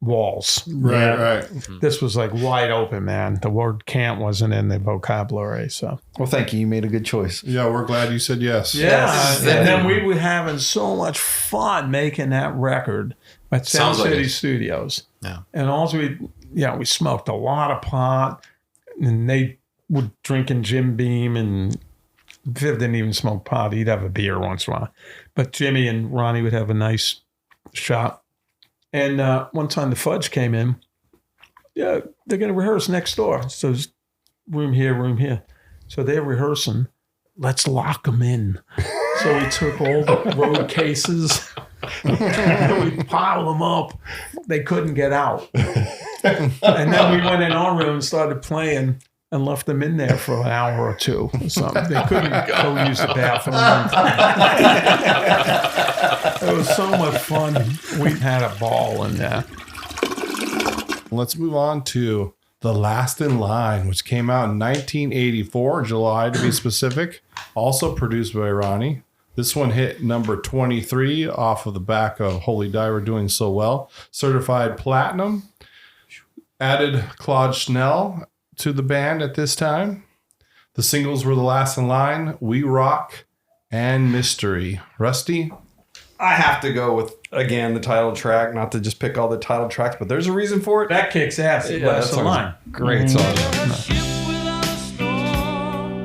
walls. Right. This was like wide open, man. The word can't wasn't in the vocabulary. So, well, thank you. You made a good choice. Yeah, we're glad you said yes. Yeah. And then we were having so much fun making that record at Sound City Studios. Yeah. And also we smoked a lot of pot, and they would drinking Jim Beam, and Viv didn't even smoke pot. He'd have a beer once in a while. But Jimmy and Ronnie would have a nice shot. And one time the Fudge came in. Yeah, they're going to rehearse next door. So there's room here. So they're rehearsing. Let's lock them in. So we took all the road cases. We piled them up. They couldn't get out. And then we went in our room and started playing and left them in there for an hour or two or something. They couldn't go use the bathroom. It was so much fun. We had a ball in there. Let's move on to The Last in Line, which came out in 1984, July to be specific. Also produced by Ronnie. This one hit number 23 off of the back of Holy Diver doing so well. Certified platinum. Added Claude Schnell to the band at this time. The singles were The Last in Line, We Rock, and Mystery. Rusty? I have to go with, again, the title track, not to just pick all the title tracks, but there's a reason for it. That kicks ass. Yeah, Last that in song's line. a great song. A ship without a storm,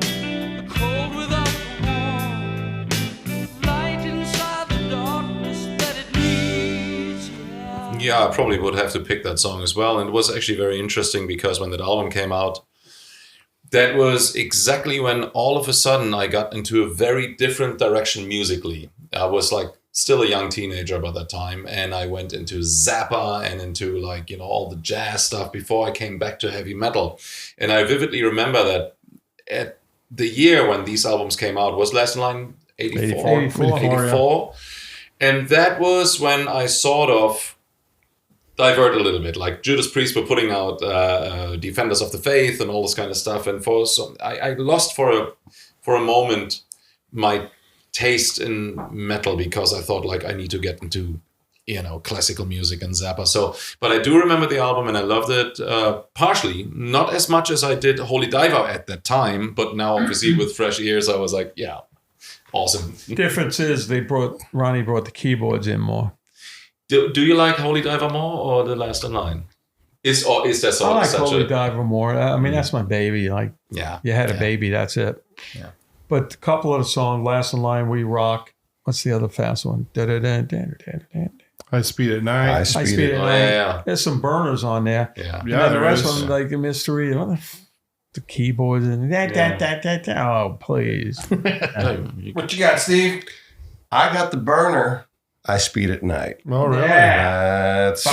a cold without the warmth, light inside the darkness that it needs. Yeah, I probably would have to pick that song as well. And it was actually very interesting because when that album came out, that was exactly when all of a sudden I got into a very different direction musically. I was like still a young teenager by that time, and I went into Zappa and into like, you know, all the jazz stuff before I came back to heavy metal. And I vividly remember that at the year when these albums came out was Last in Line 84. 84. And that was when I sort of divert a little bit. Like Judas Priest were putting out Defenders of the Faith and all this kind of stuff. And I lost for a moment my taste in metal because I thought like I need to get into, you know, classical music and Zappa. So, but I do remember the album and I loved it partially, not as much as I did Holy Diver at that time, but now obviously with fresh ears, I was like, yeah, awesome. Difference is Ronnie brought the keyboards in more. Do you like Holy Diver more or The Last in Line? Is that sort I like such Holy a... Diver more. I mean, that's my baby. Like, Yeah. you had a baby, that's it. Yeah. But a couple of the songs, Last in Line, We Rock. What's the other fast one? High Speed at Night. I speed it. Oh, yeah. There's some burners on there. Yeah. And then the there rest is. of them, like a mystery. The keyboards and oh, please. What you got, Steve? I got the burner. I speed at night. Oh, really? That's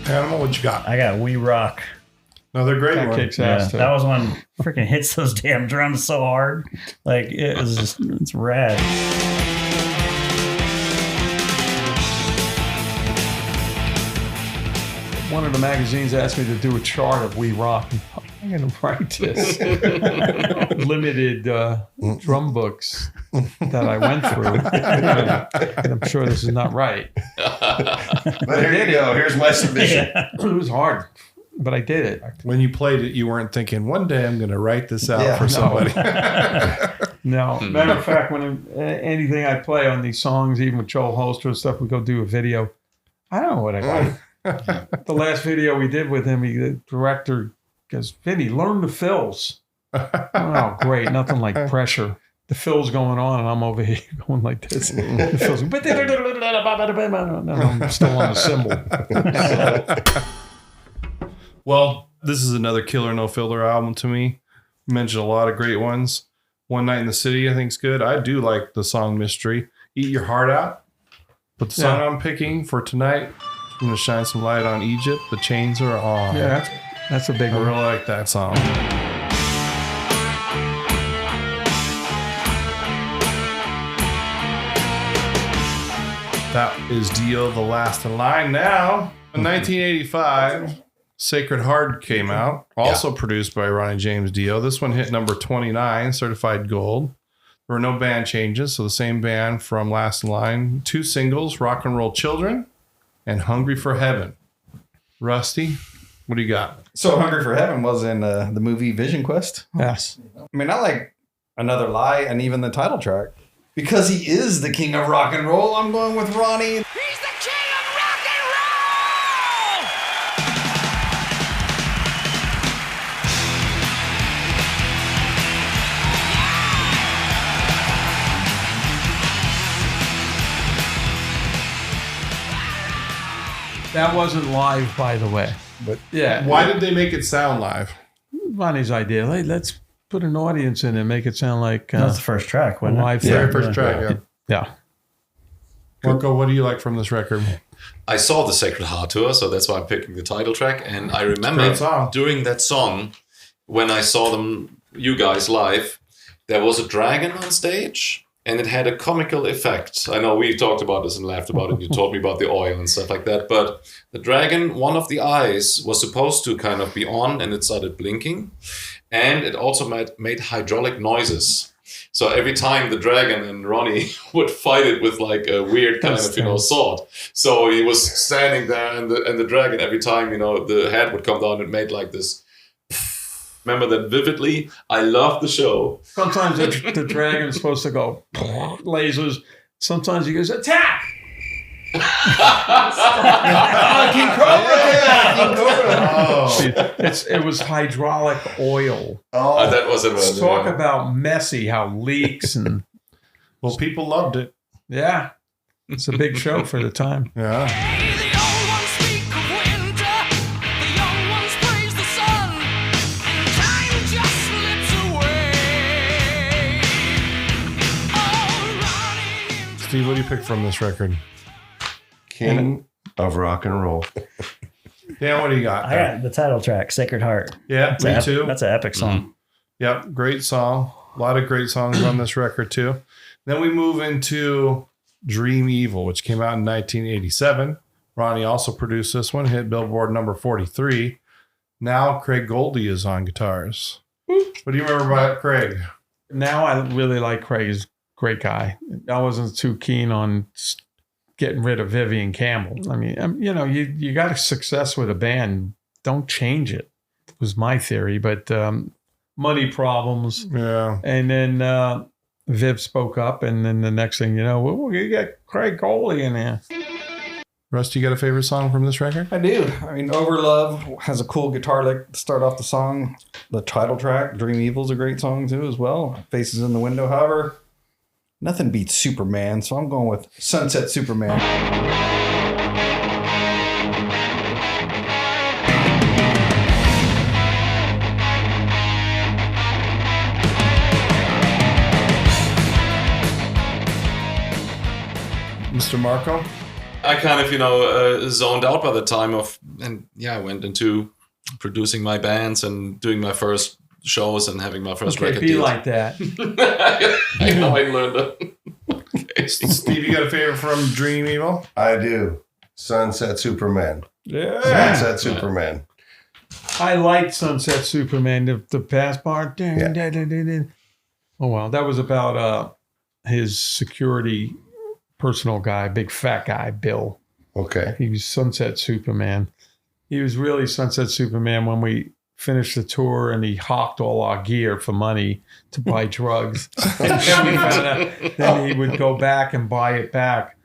Animal, what you got? I got We Rock. Another great That one. kicks Yeah, ass too. that was when freaking hits those damn drums so hard. Like it was just, it's rad. One of the magazines asked me to do a chart of We Rock. I'm going to write this. Limited drum books that I went through. And I'm sure this is not right. But here you go. Here's my submission. It was hard, but I did it. When you played it, you weren't thinking, one day I'm going to write this out Yeah, for no. somebody. No. Matter of fact, when anything I play on these songs, even with Joel Holster and stuff, we go do a video. I don't know what I write. The last video we did with him, the director goes, Vinny, learn the fills. Oh, great. Nothing like pressure. The fill's going on, and I'm over here going like this. The fill's, and I'm still on the cymbal. Well, this is another killer no filler album to me. You mentioned a lot of great ones. One Night in the City, I think is good. I do like the song Mystery. Eat Your Heart Out. But the song I'm picking for tonight, I'm going to shine some light on Egypt. The Chains Are On. Yeah, that's a big I one. really like that song. That is Dio, The Last in Line. Now, in 1985, Sacred Heart came out, also produced by Ronnie James Dio. This one hit number 29, certified gold. There were no band changes, so the same band from Last in Line. 2 singles, Rock and Roll Children and Hungry for Heaven. Rusty, what do you got? So Hungry for Heaven was in the movie Vision Quest. Yes. I mean, I like Another Lie and even the title track. Because he is the king of rock and roll, I'm going with Ronnie. He's the king of rock and roll! That wasn't live, by the way. But yeah. Why did they make it sound live? Ronnie's idea. Hey, let's put an audience in and make it sound like That was the first track, wasn't live it? Very thing. first track, yeah. Yeah. Marco, what do you like from this record? I saw the Sacred Heart tour, so that's why I'm picking the title track. And I remember Great song. during that song, when I saw them, you guys live, there was a dragon on stage, and it had a comical effect. I know we talked about this and laughed about it. You told me about the oil and stuff like that. But the dragon, one of the eyes was supposed to kind of be on, and it started blinking. And it also made hydraulic noises. So every time the dragon and Ronnie would fight it with like a weird kind of sword. So he was standing there, and the dragon, every time the head would come down, it made like this. Remember that vividly. I love the show. Sometimes the dragon's supposed to go lasers. Sometimes he goes attack. King Cobra came out. It was hydraulic oil. That was it. Talk about messy, how leaks and Well, people loved it. yeah, it's a big show for the time. Yeah. Hey, the old ones speak of winter, the young ones praise the sun, and time just slips away. Oh, running into Steve, what do you pick from this record? King of rock and roll. Dan, what do you got? I got the title track, Sacred Heart. Yeah, me too. That's an epic song. Yep, great song. A lot of great songs on this record too. Then we move into Dream Evil, which came out in 1987. Ronnie also produced this one, hit Billboard number 43. Now Craig Goldie is on guitars. What do you remember about Craig? Now I really like Craig. He's a great guy. I wasn't too keen on getting rid of Vivian Campbell. I mean, you got a success with a band. Don't change it. Was my theory, but money problems. Yeah. And then Viv spoke up, and then the next thing you know, we got Craig Coley in there. Rusty, you got a favorite song from this record? I do. I mean, Overlove has a cool guitar lick to start off the song. The title track, Dream Evil's a great song too as well. Faces in the Window, however, nothing beats Superman, so I'm going with Sunset Superman. Mr. Marco? I kind of, zoned out by the time I went into producing my bands and doing my first shows and having my first Okay, record be deals. like that. I know I learned it. Okay. Steve, you got a favorite from Dream Evil? I do. Sunset Superman. Yeah. Sunset Superman. I liked Sunset Superman, the past part. Yeah. Oh, well, that was about his security personal guy, big fat guy, Bill. Okay. He was Sunset Superman. He was really Sunset Superman when we finished the tour, and he hawked all our gear for money to buy drugs. And then we found out, then he would go back and buy it back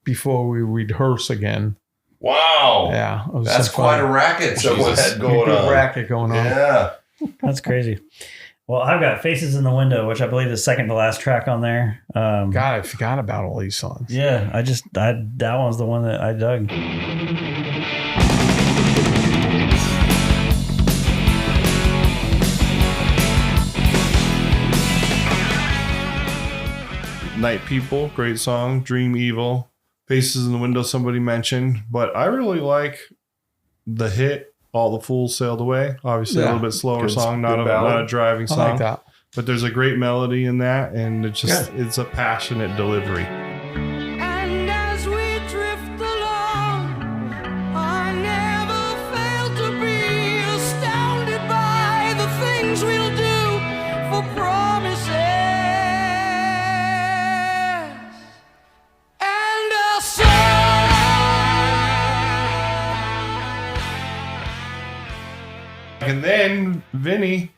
before we rehearse again. Wow. Yeah. It was That's so quite funny. a racket someone Jesus. had going Big on. racket going on. Yeah. That's crazy. Well, I've got Faces in the Window, which I believe is second to last track on there. God, I forgot about all these songs. Yeah, that one's the one that I dug. Night People, great song. Dream Evil. Faces in the Window, somebody mentioned. But I really like the hit, All the Fools Sailed Away. Obviously, a Yeah. little bit slower Good- song, good not ballad. a driving I song. like that. But there's a great melody in that, and it's a passionate delivery. And as we drift along, I never fail to be astounded by the things we'll do for promises. And I'll say, And then Vinny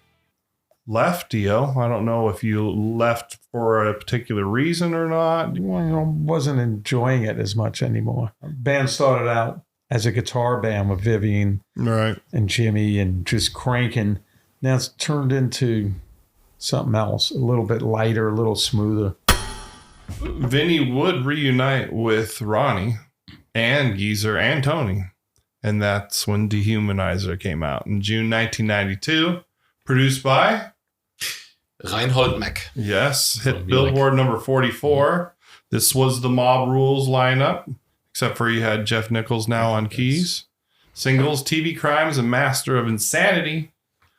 left Dio. I don't know if you left for a particular reason or not. Wasn't enjoying it as much anymore. Band started out as a guitar band with Vivian Right. and Jimmy and just cranking. Now it's turned into something else, a little bit lighter, a little smoother. Vinny would reunite with Ronnie and Geezer and Tony. And that's when Dehumanizer came out in June 1992. Produced by, Reinhold Mack. yes, hit From Billboard number 44. This was the Mob Rules lineup, except for you had Jeff Nichols now on keys. Singles, TV Crimes, and Master of Insanity.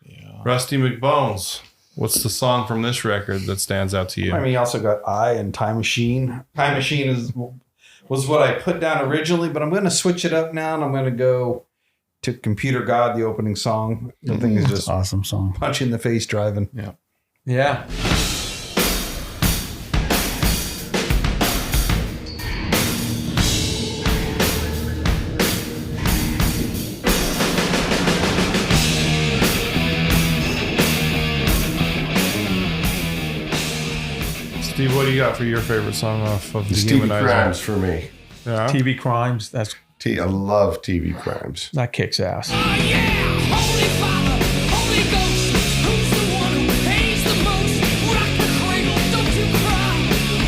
Yeah. Rusty McBones. What's the song from this record that stands out to you? I mean, you also got I and Time Machine. Time Machine was what I put down originally, but I'm going to switch it up now, and I'm going to go to Computer God, the opening song. The thing is just Awesome song. punch in the face driving. Yeah. Steve, what do you got for your favorite song off of the Stevie Humanizer? Crimes for me. Yeah. TV Crimes. I love TV Crimes. That kicks ass. Oh yeah, Holy Father, Holy Ghost, who's the one who pays the most? Rock the cradle, don't you cry.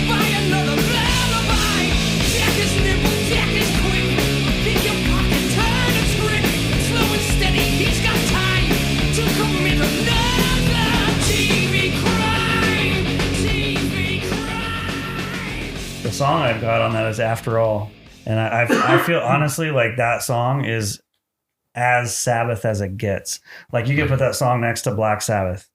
Buy another lullaby. Jack is nimble, Jack is quick. Pick your pocket, turn a trick. Slow and steady, he's got time to commit another TV crime. TV crime. The song I've got on that is After All. And I feel honestly like that song is as Sabbath as it gets. Like you could put that song next to Black Sabbath.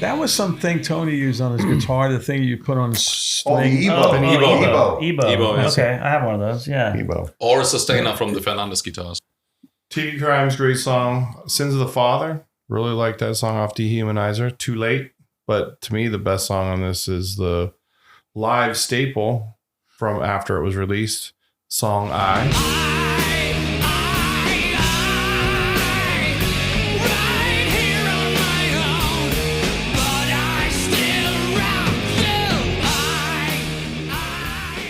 That was something Tony used on his guitar, the thing you put on his Oh, string. the Ebo. Ebo. yes. Okay, I have one of those. Yeah. Ebo. Or a sustainer from the Fernandez guitars. TV Crimes, great song. Sins of the Father, really like that song off Dehumanizer. Too Late, but to me the best song on this is the live staple from after it was released, song I. Right here on my own, but I still rock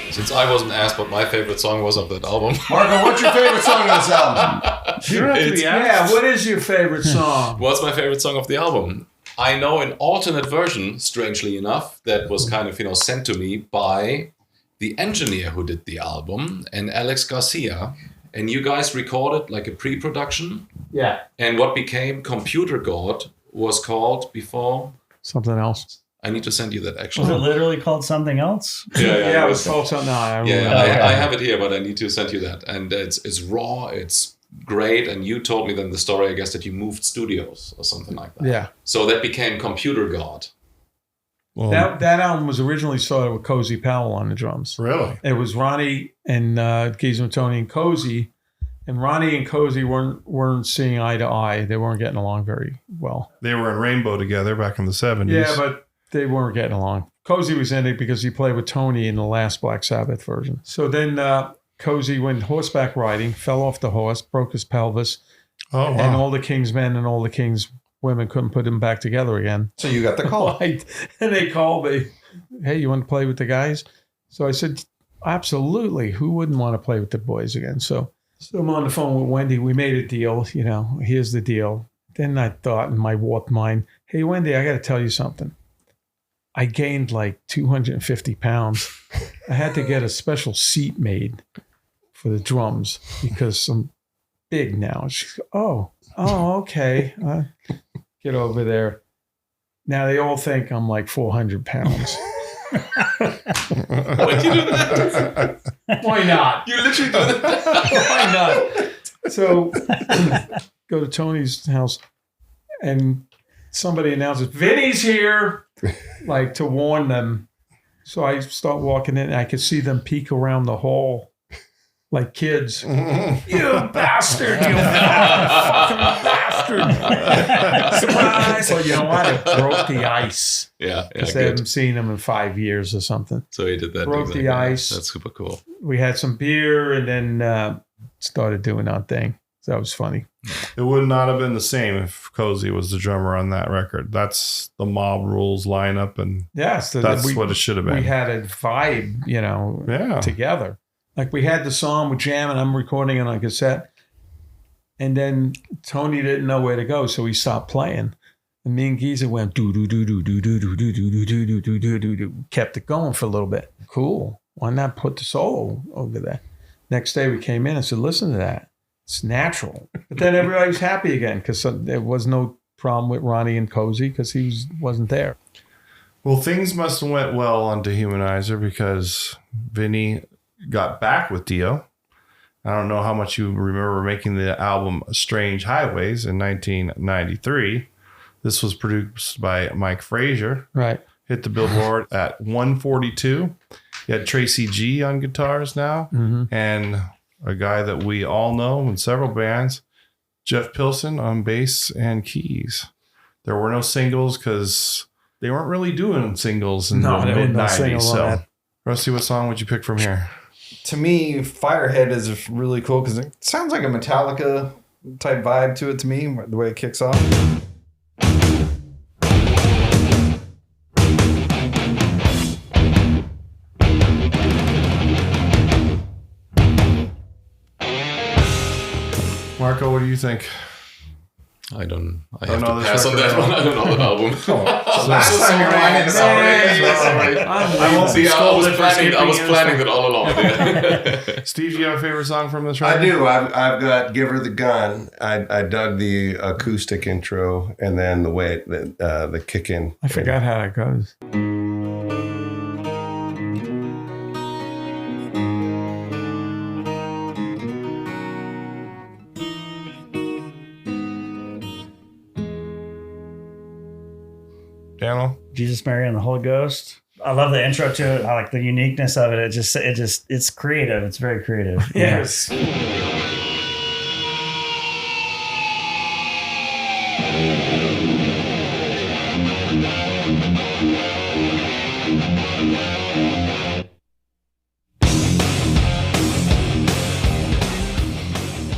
you. Since I wasn't asked what my favorite song was of that album, Marco, what's your favorite song on this album? You don't have to be Yeah, what is your favorite song? what's my favorite song of the album? I know an alternate version, strangely enough, that was kind of, sent to me by the engineer who did the album and Alex Garcia. And you guys recorded like a pre-production. Yeah. And what became Computer God was called before. Something else. I need to send you that Was it actually. literally called something else? Yeah, it was called something. No, I Yeah, remember. I have it here, but I need to send you that. And it's raw, it's great. And you told me then the story, I guess, that you moved studios or something like that. Yeah. So that became Computer God. Well, That album was originally started with Cozy Powell on the drums. really? It was Ronnie and Geezer, Tony and Cozy. And Ronnie and Cozy weren't seeing eye to eye. They weren't getting along very well. They were in Rainbow together back in the 70s. Yeah, but they weren't getting along. Cozy was in it because he played with Tony in the last Black Sabbath version. So then Cozy went horseback riding, fell off the horse, broke his pelvis, Oh, wow. and all the King's men and all the King's women couldn't put him back together again. So you got the call. And they called me, hey, you want to play with the guys? So I said, absolutely. Who wouldn't want to play with the boys again? So I'm on the phone with Wendy. We made a deal. Here's the deal. Then I thought in my warped mind, hey, Wendy, I got to tell you something. I gained like 250 pounds. I had to get a special seat made for the drums because I'm big now. She's, oh, okay. Get over there. Now they all think I'm like 400 pounds. Why'd you do that? Why not? You literally did that. Why not? So go to Tony's house and somebody announces, Vinny's here, like to warn them. So I start walking in and I could see them peek around the hall like kids. You bastard! You fucking bastard! Surprise! So you know what? It broke the ice. Yeah, Because they good. haven't seen him in 5 years or something. So he did that. Broke the ice. That's super cool. We had some beer and then started doing our thing. So that was funny. It would not have been the same if Cozy was the drummer on that record. That's the Mob Rules lineup, and Yes, that's what it should have been. We had a vibe, Yeah. together. Like we had the song with Jam, and I'm recording it on cassette. And then Tony didn't know where to go, so he stopped playing. And me and Geezer went do do do do do do do do do do do do do do do. Kept it going for a little bit. Cool. Why not put the solo over there? Next day we came in and said, "Listen to that. It's natural." But then everybody's happy again because there was no problem with Ronnie and Cozy because wasn't there. Well, things must have went well on Dehumanizer because Vinny got back with Dio. I don't know how much you remember making the album Strange Highways in 1993. This was produced by Mike Frazier. Right. Hit the Billboard at 142. You had Tracy G on guitars now. Mm-hmm. And a guy that we all know in several bands, Jeff Pilson on bass and keys. There were no singles because they weren't really doing singles in No, the there were no mid-90s. singles on So, that. Rusty, what song would you pick from here? To me, Firehead is really cool because it sounds like a Metallica type vibe to it to me, the way it kicks off. Marco, what do you think? I have know to this pass on record that at all. one. I don't know that album. Last time you're lying, Sorry. I won't be See, I was scolded for skipping planning this that all along. Yeah. Steve, do you have a favorite song from this record? I do. I've got "Give Her the Gun." I dug the acoustic intro and then the way the kick in. I forgot how that goes. Daniel? Jesus, Mary, and the Holy Ghost. I love the intro to it. I like the uniqueness of it. It's creative. It's very creative. Yes.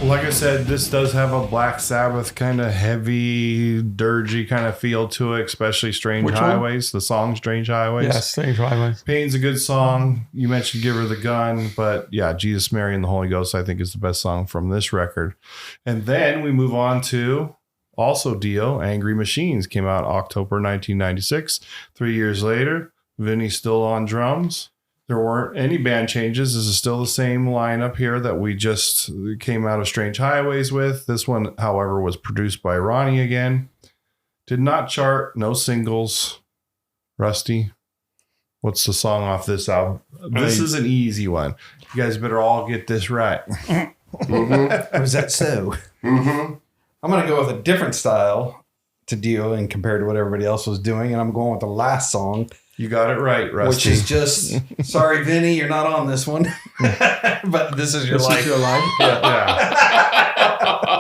Like I said, this does have a Black Sabbath kind of heavy, dirgy kind of feel to it, especially Strange Which one? Highways. The song Strange Highways. Yes, Strange Highways. Pain's a good song. You mentioned Give Her the Gun, but yeah, Jesus, Mary, and the Holy Ghost, I think, is the best song from this record. And then we move on to also Dio, Angry Machines, came out October 1996. 3 years later, Vinny's still on drums. There weren't any band changes. This is still the same lineup here that we just came out of Strange Highways with. This one, however, was produced by Ronnie again. Did not chart, no singles. Rusty, what's the song off this album? This is an easy one. You guys better all get this right. Or is that so? Mm-hmm. I'm going to go with a different style to Dio and compared to what everybody else was doing. And I'm going with the last song, You got it right, Rusty. which is just, sorry, Vinny, you're not on this one. But this is your This life. is your life? yeah.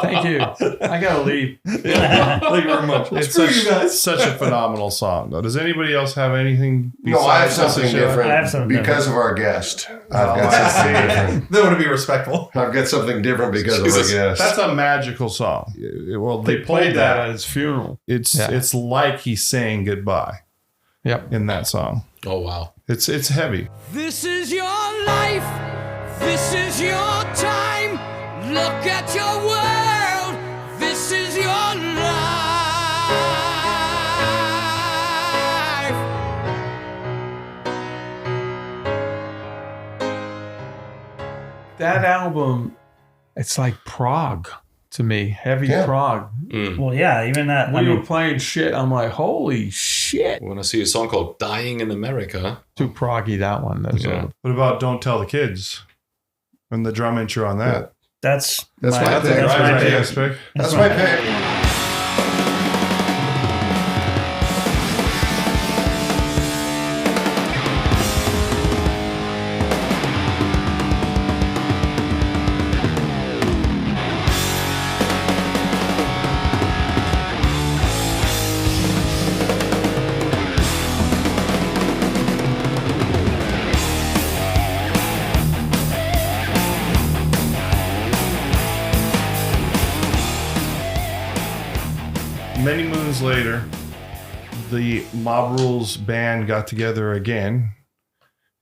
Thank you. I gotta leave. Thank you very much. It's Screw you guys. such a phenomenal song, though. Does anybody else have anything? No, I have besides something this show? different I have something because of our guest. I've got something different. They want to be respectful. I've got something different because of our Jesus. guest. That's a magical song. Well, they Played pulled that that. at his funeral. It's like he's saying goodbye Yep. in that song. Oh, wow. It's heavy. This is your life. This is your time. Look at your world. This is your life. That album, it's like prog to me. Heavy Yeah. prog. Well, yeah, even that. We were playing shit. I'm like, holy shit. When I see a song called "Dying in America," Too proggy, that one. That's Yeah. What about Don't Tell the Kids? And the drum intro on that. that's That's my that's pick. my Right, pick. yes, pick. That's my pick. Many moons later, the Mob Rules band got together again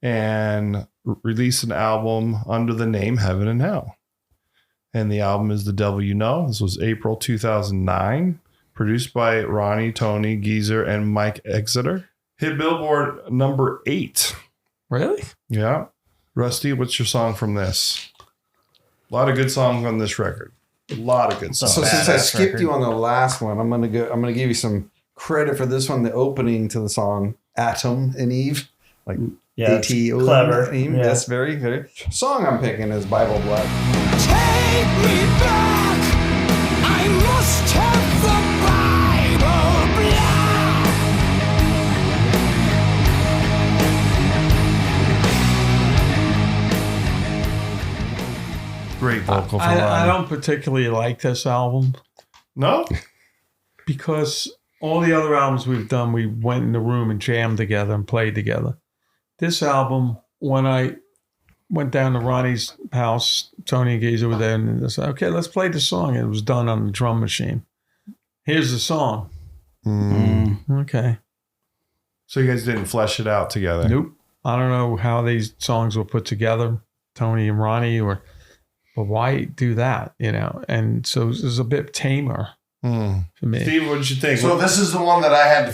and released an album under the name Heaven and Hell. And the album is The Devil You Know. This was April 2009, produced by Ronnie, Tony, Geezer, and Mike Exeter. Hit Billboard number 8. Really? Yeah. Rusty, what's your song from this? A lot of good songs on this record. A lot of good songs. So since I Badass skipped record. you on the last one, I'm gonna give you some credit for this one. The opening to the song "Atom and Eve," like Yeah, it's ATO. clever. Eve. Yeah. That's very, very. Song I'm picking is Bible Blood. Take me back. I must have the Bible blood. Great vocal from I Ronnie. don't particularly like this album No? because all the other albums we've done, we went in the room and jammed together and played together. This album, when I went down to Ronnie's house, Tony and Gaze were there, and they said, okay, let's play the song. It was done on the drum machine. Here's the song. Okay. So you guys didn't flesh it out together? Nope. I don't know how these songs were put together, Tony and Ronnie, but why do that, you know? And so it was a bit tamer for me. Steve, what did you think? So this is the one that I had to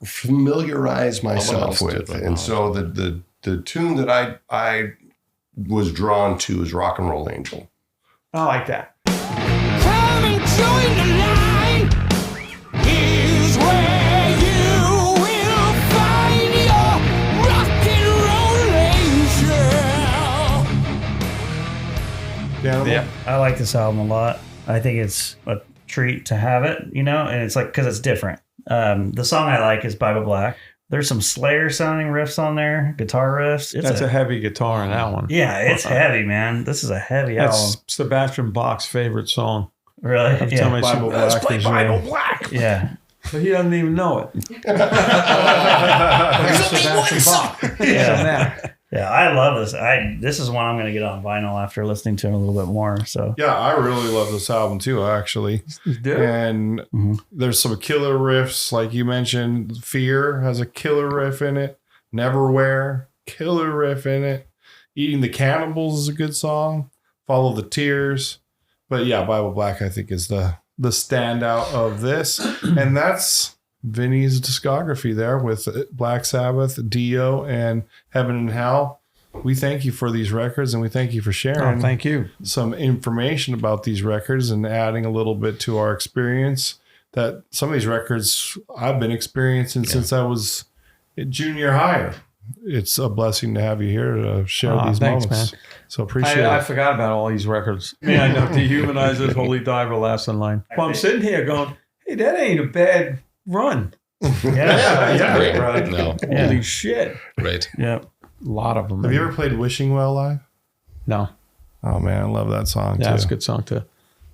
familiarize myself else did with. right And now. so the tune that I was drawn to is Rock and Roll Angel. I like that. Come and join the line. Here's where you will find your rock and roll angel. Yeah. I like this album a lot. I think it's a treat to have it, you know, and it's like because it's different. The song I like is Bible Black. There's some Slayer sounding riffs on there, guitar riffs. That's a heavy guitar in that one. Yeah, it's heavy, man. This is a heavy album. That's Sebastian Bach's favorite song. Really? Every time I Bible see Black let's play is Bible real. Black. Yeah. But he doesn't even know it. Sebastian Bach. Yeah, I love this. This is one I'm going to get on vinyl after listening to it a little bit more. So Yeah, I really love this album too, actually. And there's some killer riffs, like you mentioned. Fear has a killer riff in it. Neverwhere, killer riff in it. Eating the Cannibals is a good song. Follow the Tears. But yeah, Bible Black, I think, is the standout of this. And that's Vinny's discography there with Black Sabbath, Dio, and Heaven and Hell. We thank you for these records, and we thank you for sharing Thank you. some information about these records and adding a little bit to our experience. That some of these records I've been experiencing since I was in junior high. It's a blessing to have you here to share these thanks, moments. man. So appreciate I it. forgot about all these records. I know Dehumanizers, Holy Diver, Last in Line. Well, I'm sitting here going, hey, that ain't a bad run. Great. Right. No. Holy shit. Great. yeah. A lot of them. Have you ever played Wishing Well live? No. Oh man, I love that song Yeah, too. it's a good song too.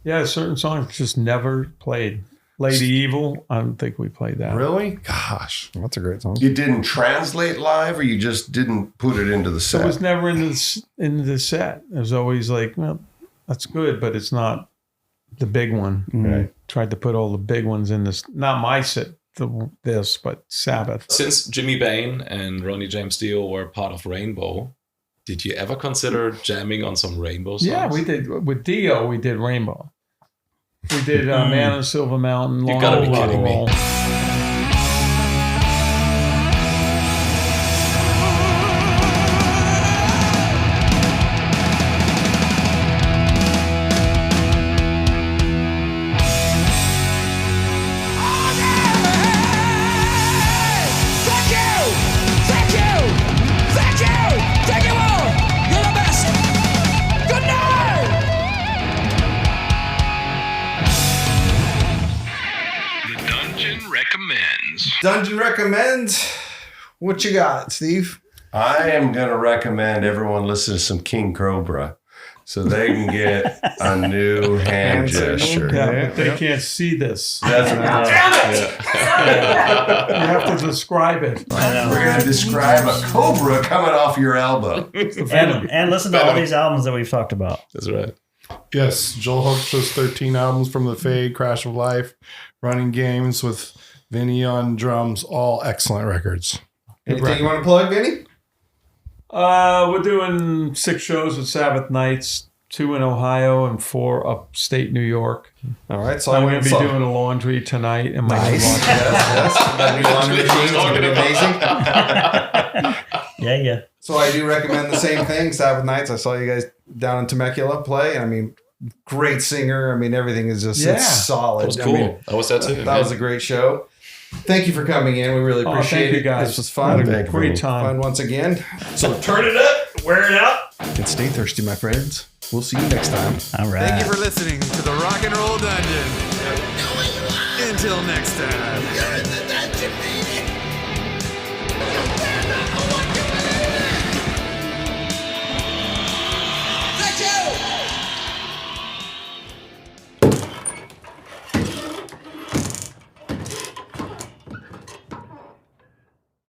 Yeah, certain songs just never played. Lady Evil, I don't think we played that. Really? Gosh. That's a great song. You didn't translate live, or you just didn't put it into the So it set? was never in the set. It was always like, well, that's good, but it's not the big one. Right. Tried to put all the big ones in this. Not my set, this, but Sabbath. Since Jimmy Bain and Ronnie James Dio were part of Rainbow, did you ever consider jamming on some Rainbow songs? Yeah, we did. With Dio, we did Rainbow. We did Man on Silver Mountain. You Long gotta be Rock kidding and me. Roll. Dungeon recommends. What you got, Steve? I am going to recommend everyone listen to some King Cobra so they can get a new hand gesture. Yeah, but they can't see this. That's You have to describe it. We're going to describe a cobra coming off your elbow. And listen to all these albums that we've talked about. That's right. Yes, Joel Hoekstra's 13 albums from the Fade, Crash of Life, Running Games with Vinny on drums, all excellent records. Anything you want to plug, Vinny? We're doing 6 shows at Sabbath Nights, 2 in Ohio and 4 upstate New York. All right, so I'm I going went to be and doing the laundry tonight. And my Nice. laundry. Yes. That new laundry machine is going to be amazing. Yeah. So I do recommend the same thing. Sabbath Nights. I saw you guys down in Temecula play. I mean, great singer. I mean, everything is just it's solid. That was cool. I mean, I was there too. that was a great show. Thank you for coming in. We really appreciate thank you it. guys. This was fun. Thank you. Great time. Fun once again. So Turn it up, wear it out. and stay thirsty, my friends. We'll see you next time. All right. Thank you for listening to the Rock and Roll Dungeon. Until next time. You're in the dungeon, baby.